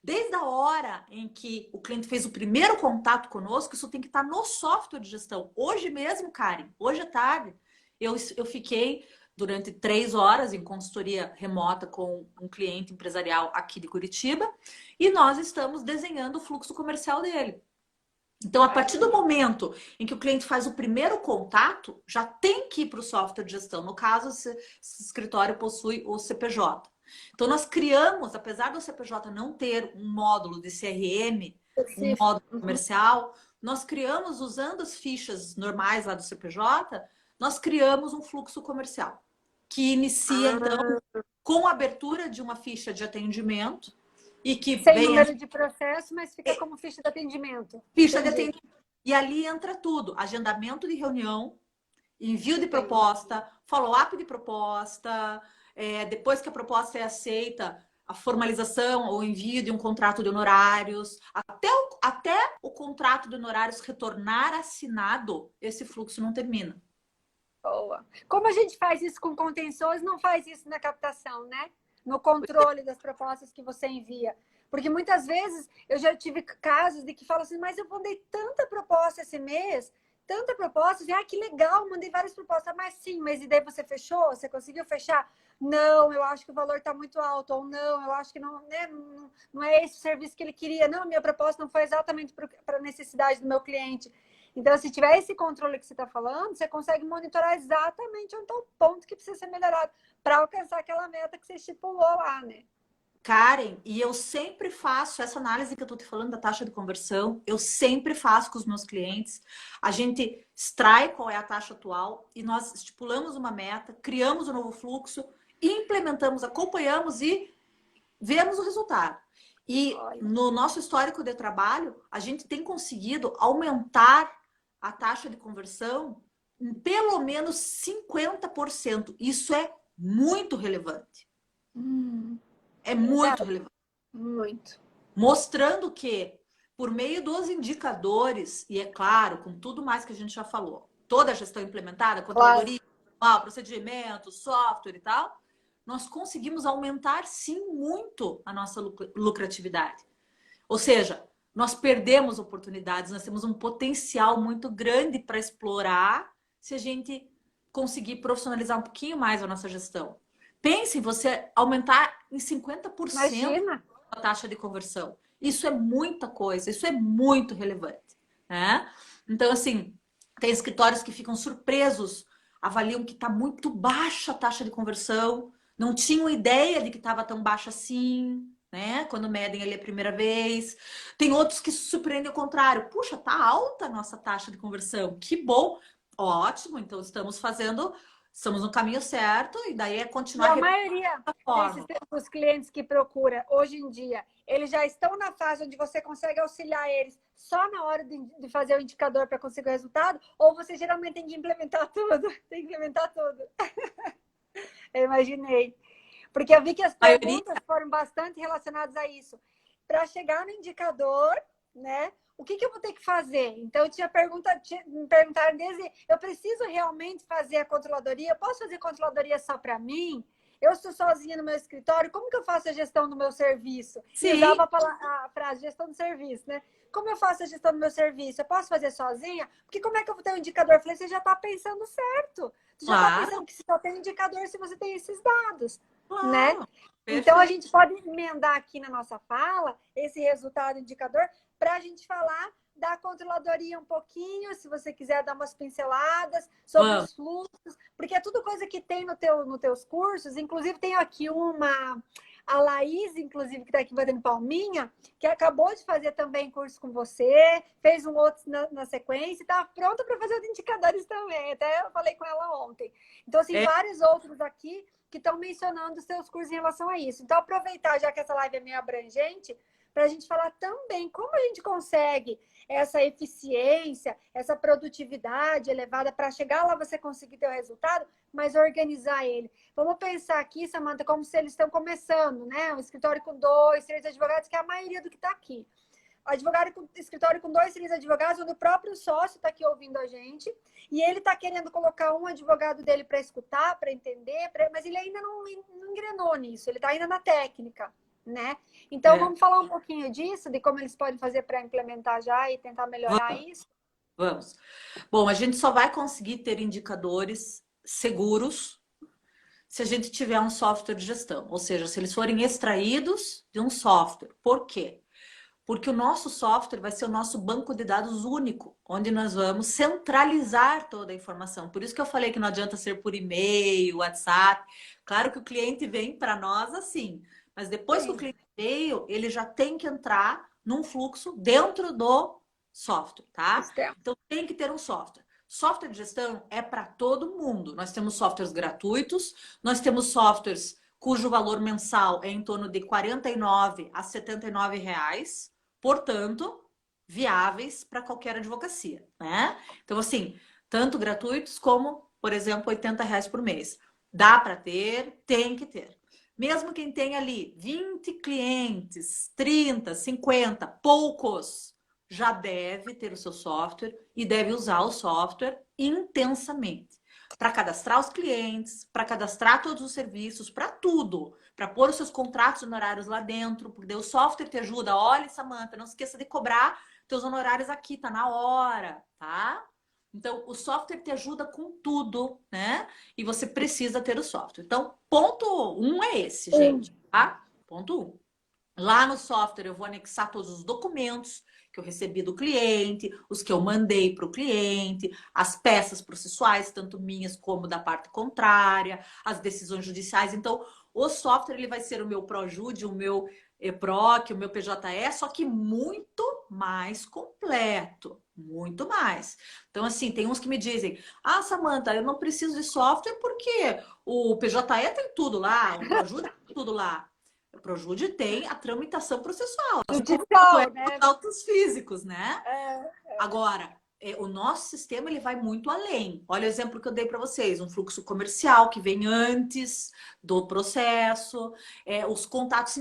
Desde a hora em que o cliente fez o primeiro contato conosco, isso tem que estar no software de gestão. Hoje mesmo, Karen, hoje à tarde, eu fiquei durante 3 horas em consultoria remota com um cliente empresarial aqui de Curitiba e nós estamos desenhando o fluxo comercial dele. Então, a partir do momento em que o cliente faz o primeiro contato, já tem que ir para o software de gestão. No caso, esse escritório possui o CPJ. Então, nós criamos, apesar do CPJ não ter um módulo de CRM, um Específico. módulo comercial, nós criamos, usando as fichas normais lá do CPJ, nós criamos um fluxo comercial, que inicia, então, Ah, com a abertura de uma ficha de atendimento e que sem vem número de processo, mas fica como ficha de atendimento. ficha de Entendi, atendimento. E ali entra tudo: agendamento de reunião, envio de entendi. proposta, follow-up de proposta, depois que a proposta é aceita, a formalização ou envio de um contrato de honorários, até o contrato de honorários retornar assinado, esse fluxo não termina. Boa. Como a gente faz isso com contensores, não faz isso na captação, né? No controle das propostas que você envia. Porque muitas vezes eu já tive casos de que falam assim, mas eu mandei tanta proposta esse mês, tanta proposta, e, que legal, mandei várias propostas, mas sim, mas e daí você fechou? Você conseguiu fechar? Não, eu acho que o valor está muito alto, ou não, eu acho que não, né, não é esse o serviço que ele queria, não, minha proposta não foi exatamente para a necessidade do meu cliente. Então, se tiver esse controle que você está falando, você consegue monitorar exatamente onde está o ponto que precisa ser melhorado para alcançar aquela meta que você estipulou lá, né? Karen, e eu sempre faço essa análise que eu estou te falando da taxa de conversão, eu sempre faço com os meus clientes. A gente extrai qual é a taxa atual e nós estipulamos uma meta, criamos um novo fluxo, implementamos, acompanhamos e vemos o resultado. E Olha. no nosso histórico de trabalho, a gente tem conseguido aumentar a taxa de conversão em pelo menos 50%. Isso é muito relevante. É muito Verdade. relevante. Muito. Mostrando que, por meio dos indicadores, e é claro, com tudo mais que a gente já falou, toda a gestão implementada, Claro. controladoria, procedimento, software e tal, nós conseguimos aumentar sim muito a nossa lucratividade. Ou seja, nós perdemos oportunidades, nós temos um potencial muito grande para explorar se a gente conseguir profissionalizar um pouquinho mais a nossa gestão. Pense em você aumentar em 50% Imagina. a taxa de conversão. Isso é muita coisa, isso é muito relevante, né? Então, assim, tem escritórios que ficam surpresos, avaliam que está muito baixa a taxa de conversão, não tinham ideia de que estava tão baixa assim, né? Quando medem ali a primeira vez. Tem outros que se surpreendem ao contrário. Puxa, tá alta a nossa taxa de conversão. Que bom. Ótimo, então estamos no caminho certo e daí é E continuar a repetindo maioria a desses forma. os clientes que procura hoje em dia, eles já estão na fase onde você consegue auxiliar eles só na hora de fazer o indicador para conseguir o resultado, ou você geralmente tem que implementar tudo? Tem que implementar tudo. Eu imaginei. Porque eu vi que as A maioria, perguntas foram bastante relacionadas a isso. Para chegar no indicador, né? O que eu vou ter que fazer? Então, me perguntaram desde, eu preciso realmente fazer a controladoria? Eu posso fazer controladoria só para mim? Eu estou sozinha no meu escritório, como que eu faço a gestão do meu serviço? E sim, usava a frase gestão do serviço, né? Como eu faço a gestão do meu serviço? Eu posso fazer sozinha? Porque como é que eu vou ter um indicador? Eu falei, você já está pensando certo. Você já está claro, pensando que você só tem indicador se você tem esses dados, né? claro, Então, a perfeito. gente pode emendar aqui na nossa fala esse resultado indicador para a gente falar da controladoria um pouquinho, se você quiser dar umas pinceladas sobre Vamos. os fluxos, porque é tudo coisa que tem nos teus cursos. Inclusive, tem aqui a Laís, inclusive, que está aqui batendo palminha, que acabou de fazer também curso com você, fez um outro na sequência, e está pronta para fazer os indicadores também. Até eu falei com ela ontem. Então, assim, É, vários outros aqui que estão mencionando os seus cursos em relação a isso. Então, aproveitar, já que essa live é meio abrangente, para a gente falar também como a gente consegue essa eficiência, essa produtividade elevada para chegar lá você conseguir ter o resultado, mas organizar ele. Vamos pensar aqui, Samantha, como se eles estão começando, né? Um escritório com 2, 3 advogados, que é a maioria do que está aqui. Escritório com 2, 3 advogados, onde o próprio sócio está aqui ouvindo a gente, e ele está querendo colocar um advogado dele para escutar, para entender, mas ele ainda não engrenou nisso, ele está ainda na técnica, né? Então, é, vamos falar um pouquinho disso, de como eles podem fazer para implementar já e tentar melhorar vamos, isso? vamos. Bom, a gente só vai conseguir ter indicadores seguros se a gente tiver um software de gestão, ou seja, se eles forem extraídos de um software. Por quê? Porque o nosso software vai ser o nosso banco de dados único, onde nós vamos centralizar toda a informação. Por isso que eu falei que não adianta ser por e-mail, WhatsApp. Claro que o cliente vem para nós assim, mas depois que o Sim, cliente veio, ele já tem que entrar num fluxo dentro do software, tá? sistema. Então tem que ter um software. Software de gestão é para todo mundo. Nós temos softwares gratuitos, nós temos softwares cujo valor mensal é em torno de R$ 49 a R$ 79 reais, portanto, viáveis para qualquer advocacia, né? Então, assim, tanto gratuitos como, por exemplo, R$ 80 reais por mês. Dá para ter, tem que ter. Mesmo quem tem ali 20 clientes, 30, 50, poucos, já deve ter o seu software e deve usar o software intensamente para cadastrar os clientes, para cadastrar todos os serviços, para tudo, para pôr os seus contratos honorários lá dentro, porque o software te ajuda. Olha, Samantha, não esqueça de cobrar teus honorários aqui, tá na hora, tá? Então, o software te ajuda com tudo, né? E você precisa ter o software. Então, ponto um é esse, gente, tá? Ponto um. Lá no software eu vou anexar todos os documentos que eu recebi do cliente, os que eu mandei para o cliente, as peças processuais, tanto minhas como da parte contrária, as decisões judiciais. Então, o software ele vai ser o meu ProJude, o meu EPROC, o meu PJE, só que muito mais completo, muito mais. Então, assim, tem uns que me dizem: ah, Samantha, eu não preciso de software porque o PJE tem tudo lá, o ProJude tem tudo lá. O Projude tem a tramitação processual, assim como é Judicial, os né? autos físicos, né? É, Agora, o nosso sistema ele vai muito além. Olha o exemplo que eu dei para vocês: um fluxo comercial que vem antes do processo, os contatos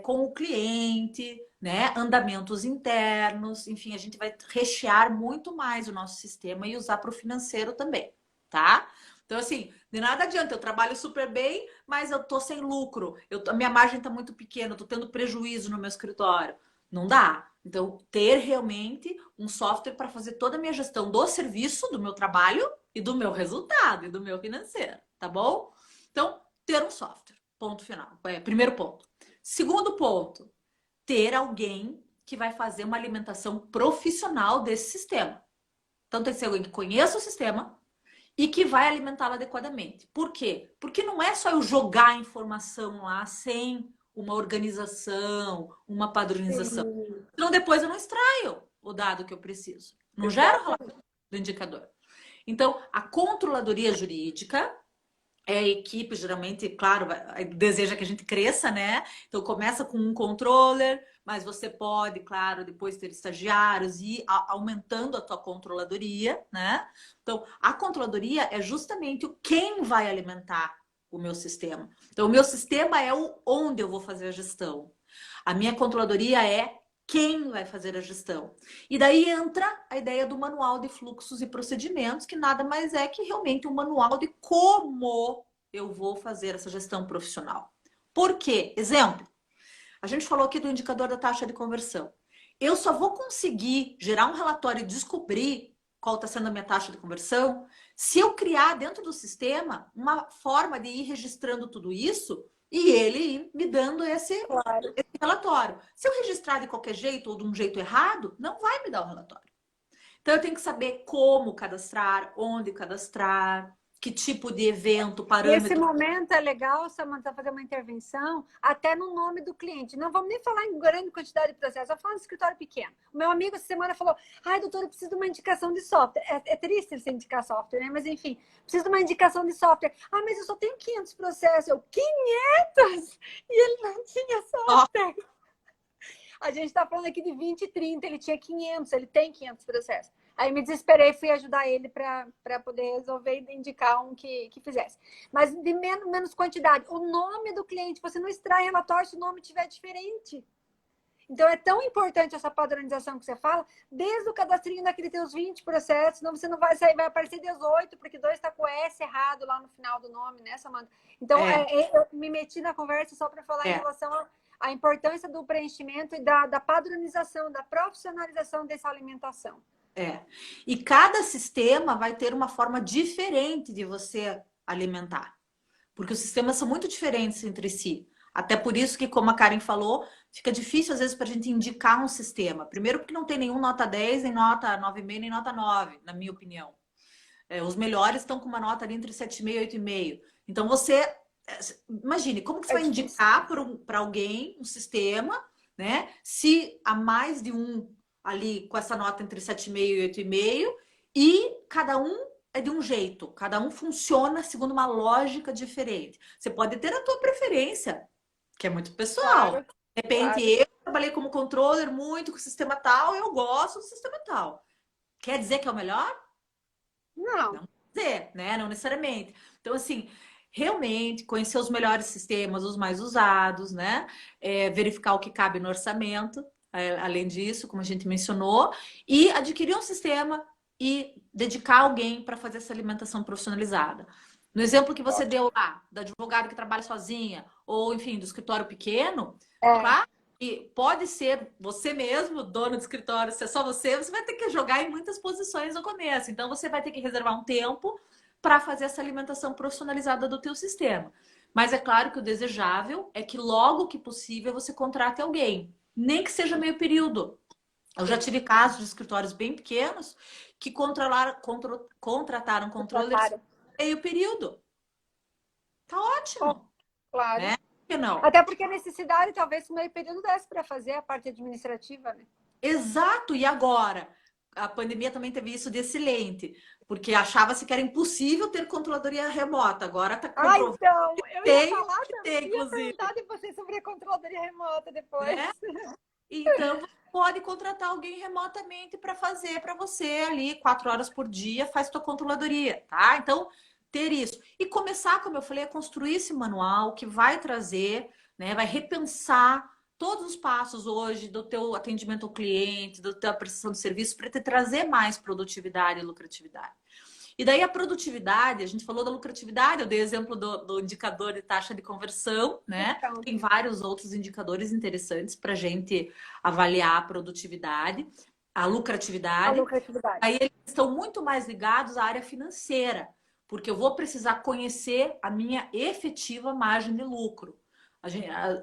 com o cliente, né? Andamentos internos, enfim, a gente vai rechear muito mais o nosso sistema e usar para o financeiro também, tá? Então, assim, de nada adianta, eu trabalho super bem, mas eu tô sem lucro, a minha margem tá muito pequena, eu tô tendo prejuízo no meu escritório. Não dá. Então, ter realmente um software para fazer toda a minha gestão do serviço, do meu trabalho e do meu resultado e do meu financeiro, tá bom? Então, ter um software. Ponto final. Primeiro ponto. Segundo ponto, ter alguém que vai fazer uma alimentação profissional desse sistema. Então, tem que ser alguém que conheça o sistema e que vai alimentá-lo adequadamente. Por quê? Porque não é só eu jogar a informação lá sem uma organização, uma padronização. sim, Então, depois eu não extraio o dado que eu preciso. Não gero o exatamente. relatório do indicador. Então, a controladoria jurídica é a equipe, geralmente, claro, deseja que a gente cresça, né? Então, começa com um controller, mas você pode, claro, depois ter estagiários e ir aumentando a tua controladoria, né? Então, a controladoria é justamente quem vai alimentar o meu sistema. Então, o meu sistema é o onde eu vou fazer a gestão. A minha controladoria é quem vai fazer a gestão. E daí entra a ideia do manual de fluxos e procedimentos, que nada mais é que realmente um manual de como eu vou fazer essa gestão profissional. Por quê? Exemplo, a gente falou aqui do indicador da taxa de conversão. Eu só vou conseguir gerar um relatório e descobrir qual está sendo a minha taxa de conversão se eu criar dentro do sistema uma forma de ir registrando tudo isso e ele ir me dando Claro. esse relatório. Se eu registrar de qualquer jeito ou de um jeito errado, não vai me dar o relatório. Então eu tenho que saber como cadastrar, onde cadastrar, que tipo de evento, Nesse parâmetro. momento é legal, Samanta, fazer uma intervenção até no nome do cliente. Não vamos nem falar em grande quantidade de processos, vamos falar em escritório pequeno. O meu amigo essa semana falou: ai, doutora, eu preciso de uma indicação de software. É triste ele sem indicar software, né? Mas enfim, preciso de uma indicação de software. Ah, mas eu só tenho 500 processos. Eu, 500? E ele não tinha software. A gente está falando aqui de 20 e 30, ele tinha 500, ele tem 500 processos. Aí me desesperei, fui ajudar ele para poder resolver e indicar um que fizesse. Mas de menos quantidade. O nome do cliente, você não extrai relatório se o nome estiver diferente. Então é tão importante essa padronização que você fala, desde o cadastrinho daquele teus 20 processos, senão você não vai sair, vai aparecer 18, porque 2 está com o S errado lá no final do nome, né, Samanta? Então eu me meti na conversa só para falar em relação à importância do preenchimento e da padronização, da profissionalização dessa alimentação. E cada sistema vai ter uma forma diferente de você alimentar. Porque os sistemas são muito diferentes entre si. Até por isso que, como a Karen falou, fica difícil às vezes para a gente indicar um sistema. Primeiro porque não tem nenhum nota 10, nem nota 9,5, nem nota 9, na minha opinião. Os melhores estão com uma nota ali entre 7,5 e 8,5. Então você, imagine, como que você vai indicar para alguém um sistema, né? Se há mais de um ali com essa nota entre 7,5 e 8,5 e cada um é de um jeito, cada um funciona segundo uma lógica diferente. Você pode ter a tua preferência, que é muito pessoal. Claro, De repente, eu trabalhei como controller muito com o sistema tal, eu gosto do sistema tal. Quer dizer que é o melhor? Não. Não quer dizer, né? Não necessariamente. Então, assim, realmente conhecer os melhores sistemas, os mais usados, né? Verificar o que cabe no orçamento, além disso, como a gente mencionou, e adquirir um sistema e dedicar alguém para fazer essa alimentação profissionalizada. No exemplo que você deu lá, da advogada que trabalha sozinha, ou enfim, do escritório pequeno, claro que pode ser você mesmo, dono do escritório, se é só você, você vai ter que jogar em muitas posições no começo. Então você vai ter que reservar um tempo para fazer essa alimentação profissionalizada do teu sistema. Mas é claro que o desejável é que logo que possível você contrate alguém, nem que seja meio período. Eu já tive casos de escritórios bem pequenos que contrataram controllers meio período. Tá ótimo. Claro. Né? Por que não? Até porque a necessidade, talvez, no meio período desse para fazer a parte administrativa, né? Exato. E agora? A pandemia também teve isso de excelente, porque achava-se que era impossível ter controladoria remota. Agora está comprovado. Então, eu ia falar que também, tem, ia perguntar de você sobre a controladoria remota depois. Né? Então, você pode contratar alguém remotamente para fazer para você ali 4 horas por dia, faz tua controladoria, tá? Então, ter isso. E começar, como eu falei, a construir esse manual que vai trazer, né? Vai repensar todos os passos hoje do teu atendimento ao cliente, da tua prestação de serviço, para te trazer mais produtividade e lucratividade. E daí a produtividade, a gente falou da lucratividade, eu dei exemplo do indicador de taxa de conversão, né? Então. Tem vários outros indicadores interessantes para a gente avaliar a produtividade, a lucratividade. Aí eles estão muito mais ligados à área financeira, porque eu vou precisar conhecer a minha efetiva margem de lucro.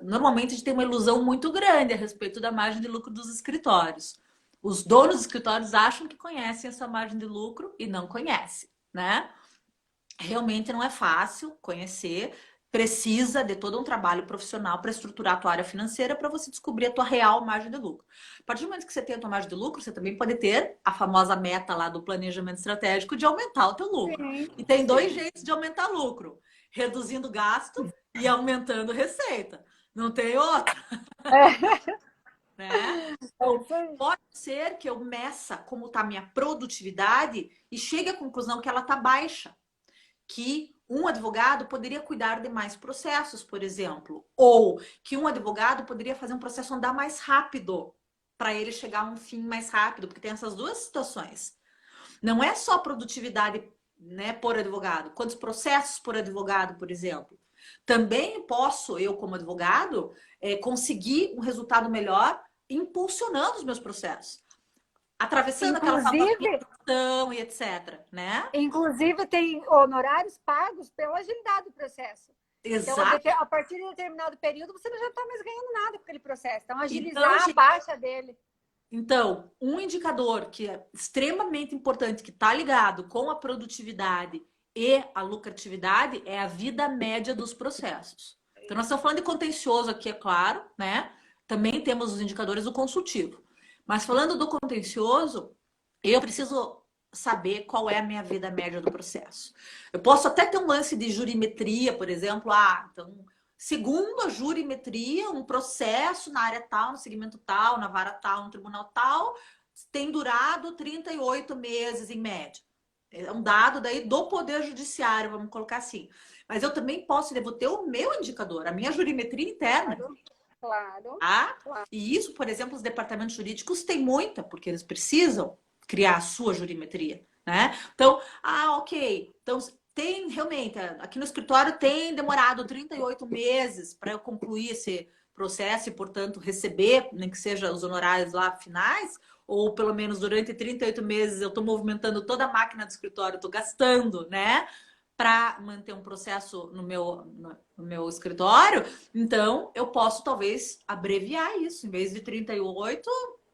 Normalmente a gente tem uma ilusão muito grande a respeito da margem de lucro dos escritórios. Os donos dos escritórios acham que conhecem essa margem de lucro e não conhecem, né? Realmente não é fácil conhecer, precisa de todo um trabalho profissional para estruturar a tua área financeira para você descobrir a tua real margem de lucro. A partir do momento que você tem a tua margem de lucro, você também pode ter a famosa meta lá do planejamento estratégico de aumentar o teu lucro. E tem 2 jeitos de aumentar lucro: reduzindo gasto e aumentando receita. Não tem outra. Né? Então, pode ser que eu meça como está a minha produtividade e chegue à conclusão que ela está baixa. Que um advogado poderia cuidar de mais processos, por exemplo, ou que um advogado poderia fazer um processo andar mais rápido, para ele chegar a um fim mais rápido, porque tem essas duas situações. Não é só produtividade, né, por advogado, quantos processos por advogado, por exemplo. Também posso, eu como advogado, conseguir um resultado melhor impulsionando os meus processos, atravessando aquela famosa Inclusive, questão e etc, né? inclusive tem honorários pagos pela agilidade do processo. Então, Exato. a partir de determinado período, você não já está mais ganhando nada com aquele processo. Então, Então, agilizar a baixa dele. Então, um indicador que é extremamente importante, que está ligado com a produtividade e a lucratividade, é a vida média dos processos. Então, nós estamos falando de contencioso aqui, é claro, né? Também temos os indicadores do consultivo. Mas falando do contencioso, eu preciso saber qual é a minha vida média do processo. Eu posso até ter um lance de jurimetria, por exemplo. Então, segundo a jurimetria, um processo na área tal, no segmento tal, na vara tal, no tribunal tal, tem durado 38 meses em média. É um dado daí do Poder Judiciário, vamos colocar assim. Mas eu também vou ter o meu indicador, a minha jurimetria interna. Claro, claro, Tá? claro. E isso, por exemplo, os departamentos jurídicos têm muita, porque eles precisam criar a sua jurimetria, né? Então, ok. Então, tem realmente, aqui no escritório tem demorado 38 meses para eu concluir esse processo e, portanto, receber, nem que seja os honorários lá finais, ou pelo menos durante 38 meses eu estou movimentando toda a máquina do escritório, estou gastando, né? Para manter um processo no meu escritório, então eu posso talvez abreviar isso, em vez de 38,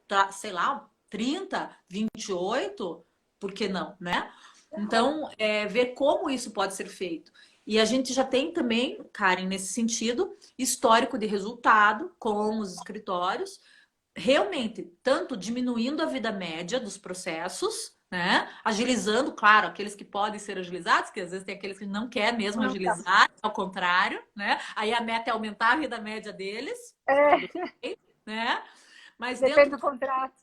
tá, sei lá, 30, 28, por que não, né? Então, ver como isso pode ser feito. E a gente já tem também, Karen, nesse sentido, histórico de resultado com os escritórios, realmente, tanto diminuindo a vida média dos processos, né? Agilizando, claro, aqueles que podem ser agilizados, que às vezes tem aqueles que não quer mesmo Não tá. agilizar, ao contrário, né? Aí a meta é aumentar a vida média deles, tudo É, bem, né? Mas depende dentro do contrato.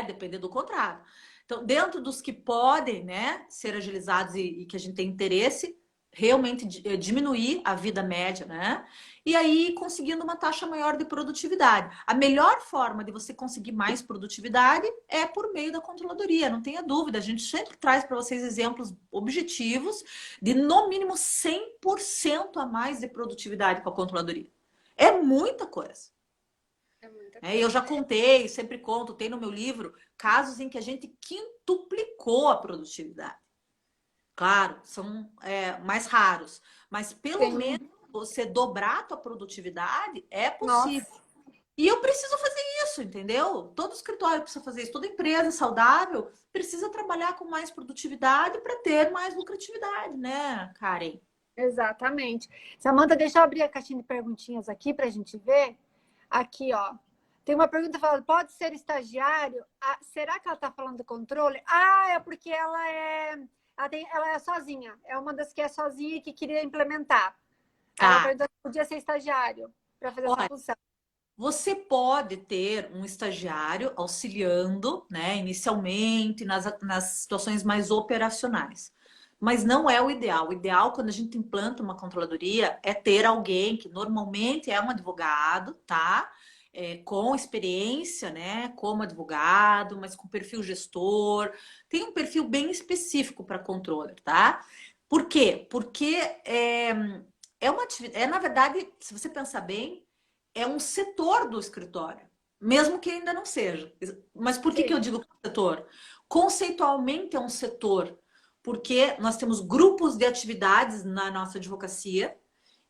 depender do contrato. Então, dentro dos que podem, né, ser agilizados e que a gente tem interesse, realmente diminuir a vida média, né? E aí conseguindo uma taxa maior de produtividade. A melhor forma de você conseguir mais produtividade é por meio da controladoria, não tenha dúvida. A gente sempre traz para vocês exemplos objetivos de no mínimo 100% a mais de produtividade com a controladoria. É muita coisa. É muita Eu coisa. já contei, sempre conto, tem no meu livro, casos em que a gente quintuplicou a produtividade. Claro, são mais raros, mas pelo Tem. menos você dobrar a tua produtividade é possível. Nossa, E eu preciso fazer isso, entendeu? Todo escritório precisa fazer isso, toda empresa saudável precisa trabalhar com mais produtividade para ter mais lucratividade, né, Karen? exatamente. Samanta, deixa eu abrir a caixinha de perguntinhas aqui para a gente ver. Aqui, ó. Tem uma pergunta falando, pode ser estagiário? Ah, será que ela está falando do controle? Ah, é porque ela é sozinha. É uma das que é sozinha e que queria implementar. Aí ela Tá. perguntou se podia ser estagiário para fazer essa Olha, função. você pode ter um estagiário auxiliando, né, inicialmente nas situações mais operacionais. Mas não é o ideal. O ideal, quando a gente implanta uma controladoria, é ter alguém que normalmente é um advogado, tá? Com experiência, né? Como advogado, mas com perfil gestor. Tem um perfil bem específico para controller, tá? Por quê? Porque é uma atividade. Na verdade, se você pensar bem, é um setor do escritório, mesmo que ainda não seja. Mas por que que eu Sim. digo que é um setor? Conceitualmente é um setor, porque nós temos grupos de atividades na nossa advocacia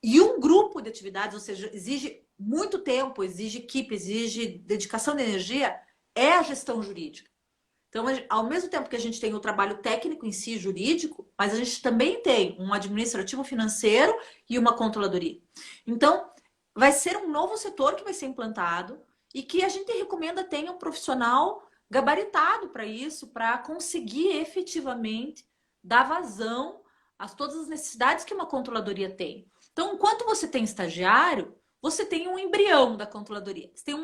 e um grupo de atividades, ou seja, exige muito tempo, exige equipe, exige dedicação de energia, é a gestão jurídica. Então, ao mesmo tempo que a gente tem o trabalho técnico em si, jurídico, mas a gente também tem um administrativo financeiro e uma controladoria. Então, vai ser um novo setor que vai ser implantado e que a gente recomenda tenha um profissional gabaritado para isso, para conseguir efetivamente dar vazão a todas as necessidades que uma controladoria tem. Então, enquanto você tem estagiário, você tem um embrião da controladoria. Você tem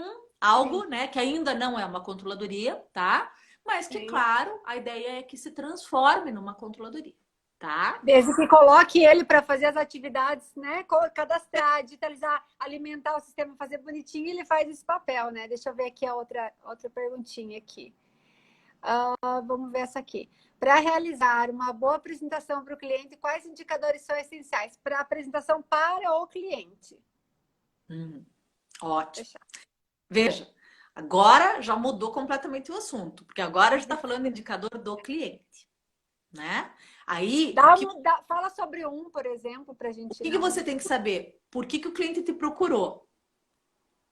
algo, Sim, né, que ainda não é uma controladoria, tá? Mas que, sim. claro, a ideia é que se transforme numa controladoria. tá? Desde que coloque ele para fazer as atividades, né? Cadastrar, digitalizar, alimentar o sistema, fazer bonitinho, ele faz esse papel, né? Deixa eu ver aqui a outra perguntinha aqui. Vamos ver essa aqui. Para realizar uma boa apresentação para o cliente, quais indicadores são essenciais para a apresentação para o cliente? Ótimo. Veja, agora já mudou completamente o assunto, porque agora a gente está falando do indicador do cliente, né? Aí, fala sobre um, por exemplo, para a gente. O que você tem que saber? Por que o cliente te procurou?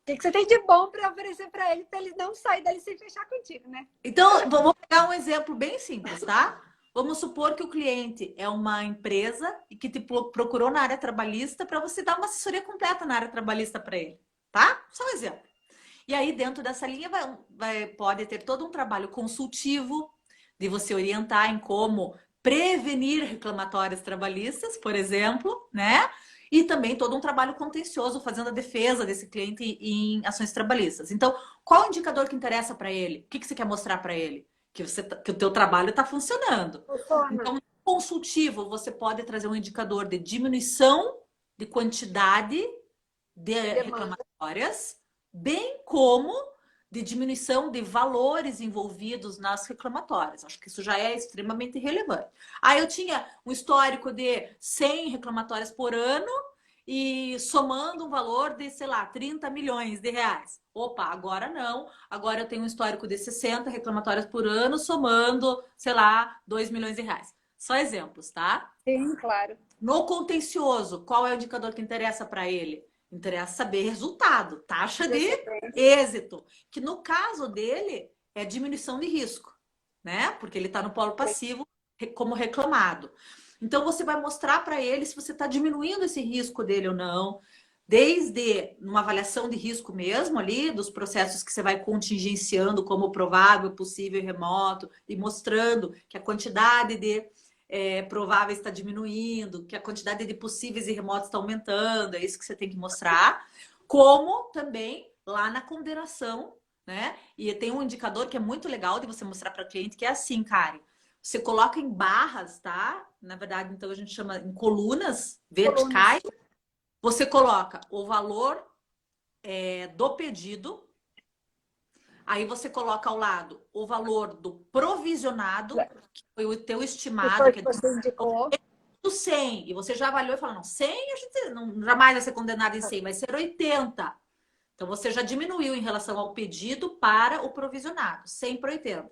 O que você tem de bom para oferecer para ele não sair dali sem fechar contigo, né? Então, vamos pegar um exemplo bem simples, tá? Vamos supor que o cliente é uma empresa e que te procurou na área trabalhista para você dar uma assessoria completa na área trabalhista para ele, tá? Só um exemplo. E aí, dentro dessa linha, pode ter todo um trabalho consultivo de você orientar em como prevenir reclamatórios trabalhistas, por exemplo, né? E também todo um trabalho contencioso fazendo a defesa desse cliente em ações trabalhistas. Então, qual o indicador que interessa para ele? O que você quer mostrar para ele? Que o teu trabalho está funcionando. Então, no consultivo, você pode trazer um indicador de diminuição de quantidade de reclamatórias, bem como de diminuição de valores envolvidos nas reclamatórias. Acho que isso já é extremamente relevante. Aí eu tinha um histórico de 100 reclamatórias por ano e somando um valor de, sei lá, 30 milhões de reais. Opa, agora não. Agora eu tenho um histórico de 60 reclamatórias por ano, somando, sei lá, 2 milhões de reais. Só exemplos, tá? Sim, claro. No contencioso, qual é o indicador que interessa para ele? Interessa saber resultado, taxa de êxito, que no caso dele é diminuição de risco, né? Porque ele está no polo passivo como reclamado. Então você vai mostrar para ele se você está diminuindo esse risco dele ou não, desde uma avaliação de risco mesmo ali, dos processos que você vai contingenciando como provável, possível e remoto, e mostrando que a quantidade de prováveis está diminuindo, que a quantidade de possíveis e remotos está aumentando, é isso que você tem que mostrar. Como também lá na condenação, né? E tem um indicador que é muito legal de você mostrar para o cliente, que é assim, Karen. Você coloca em barras, tá? Na verdade, então a gente chama em colunas verticais. Você coloca o valor do pedido. Aí você coloca ao lado o valor do provisionado, que foi o teu estimado, que você indicou. 100, e você já avaliou e falou, não, 100 a gente jamais vai ser condenado em 100, vai ser 80. Então você já diminuiu em relação ao pedido para o provisionado, 100 para 80.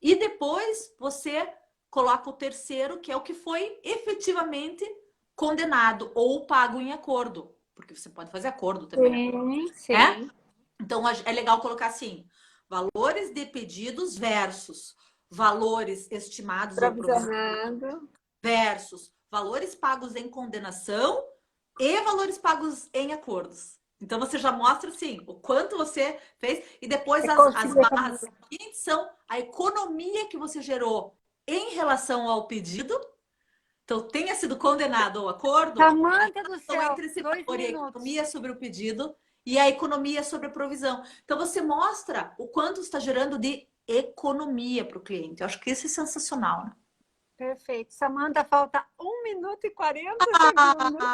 E depois você coloca o terceiro, que é o que foi efetivamente condenado ou pago em acordo, porque você pode fazer acordo também. Sim. Então é legal colocar assim: valores de pedidos versus valores estimados ou provisionados versus valores pagos em condenação e valores pagos em acordos. Então você já mostra assim o quanto você fez e depois as barras seguintes são a economia que você gerou em relação ao pedido. Então tenha sido condenado ao acordo. Samanta do céu, entre esse valor e a economia sobre o pedido e a economia sobre a provisão. Então você mostra o quanto está gerando de economia para o cliente. Eu acho que isso é sensacional, né? Perfeito. Samanta, falta 1 minuto e 40 segundos.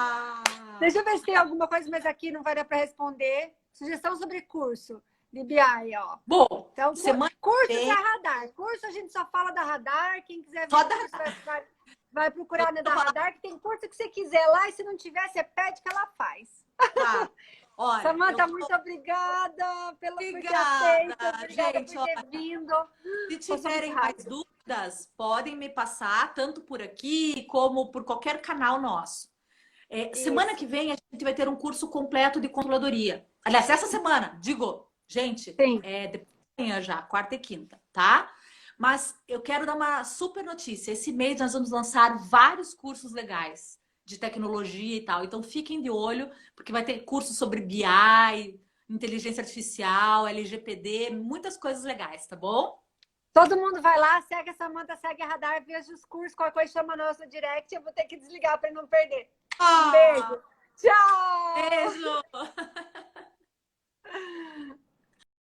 Deixa eu ver se tem alguma coisa, mas aqui não vai dar para responder. Sugestão sobre curso de BI, ó. Bom, então, curso da Radar. Curso a gente só fala da Radar. Quem quiser ver curso vai procurar na da Radar, que tem curso que você quiser lá, e se não tiver, você pede que ela faz. Tá. Olha, Samanta, muito obrigada por ter aceito, obrigada gente, por ter vindo. Se tiverem mais dúvidas, podem me passar, tanto por aqui como por qualquer canal nosso. Semana que vem a gente vai ter um curso completo de controladoria. Aliás, essa semana, gente, depois de amanhã já, quarta e quinta, tá? Mas eu quero dar uma super notícia. Esse mês nós vamos lançar vários cursos legais de tecnologia e tal. Então fiquem de olho, porque vai ter curso sobre BI, inteligência artificial, LGPD, muitas coisas legais, tá bom? Todo mundo vai lá, segue a Samanta, segue a Radar, veja os cursos, qualquer coisa chama nosso direct. Eu vou ter que desligar para não perder. Um beijo. Tchau! Beijo!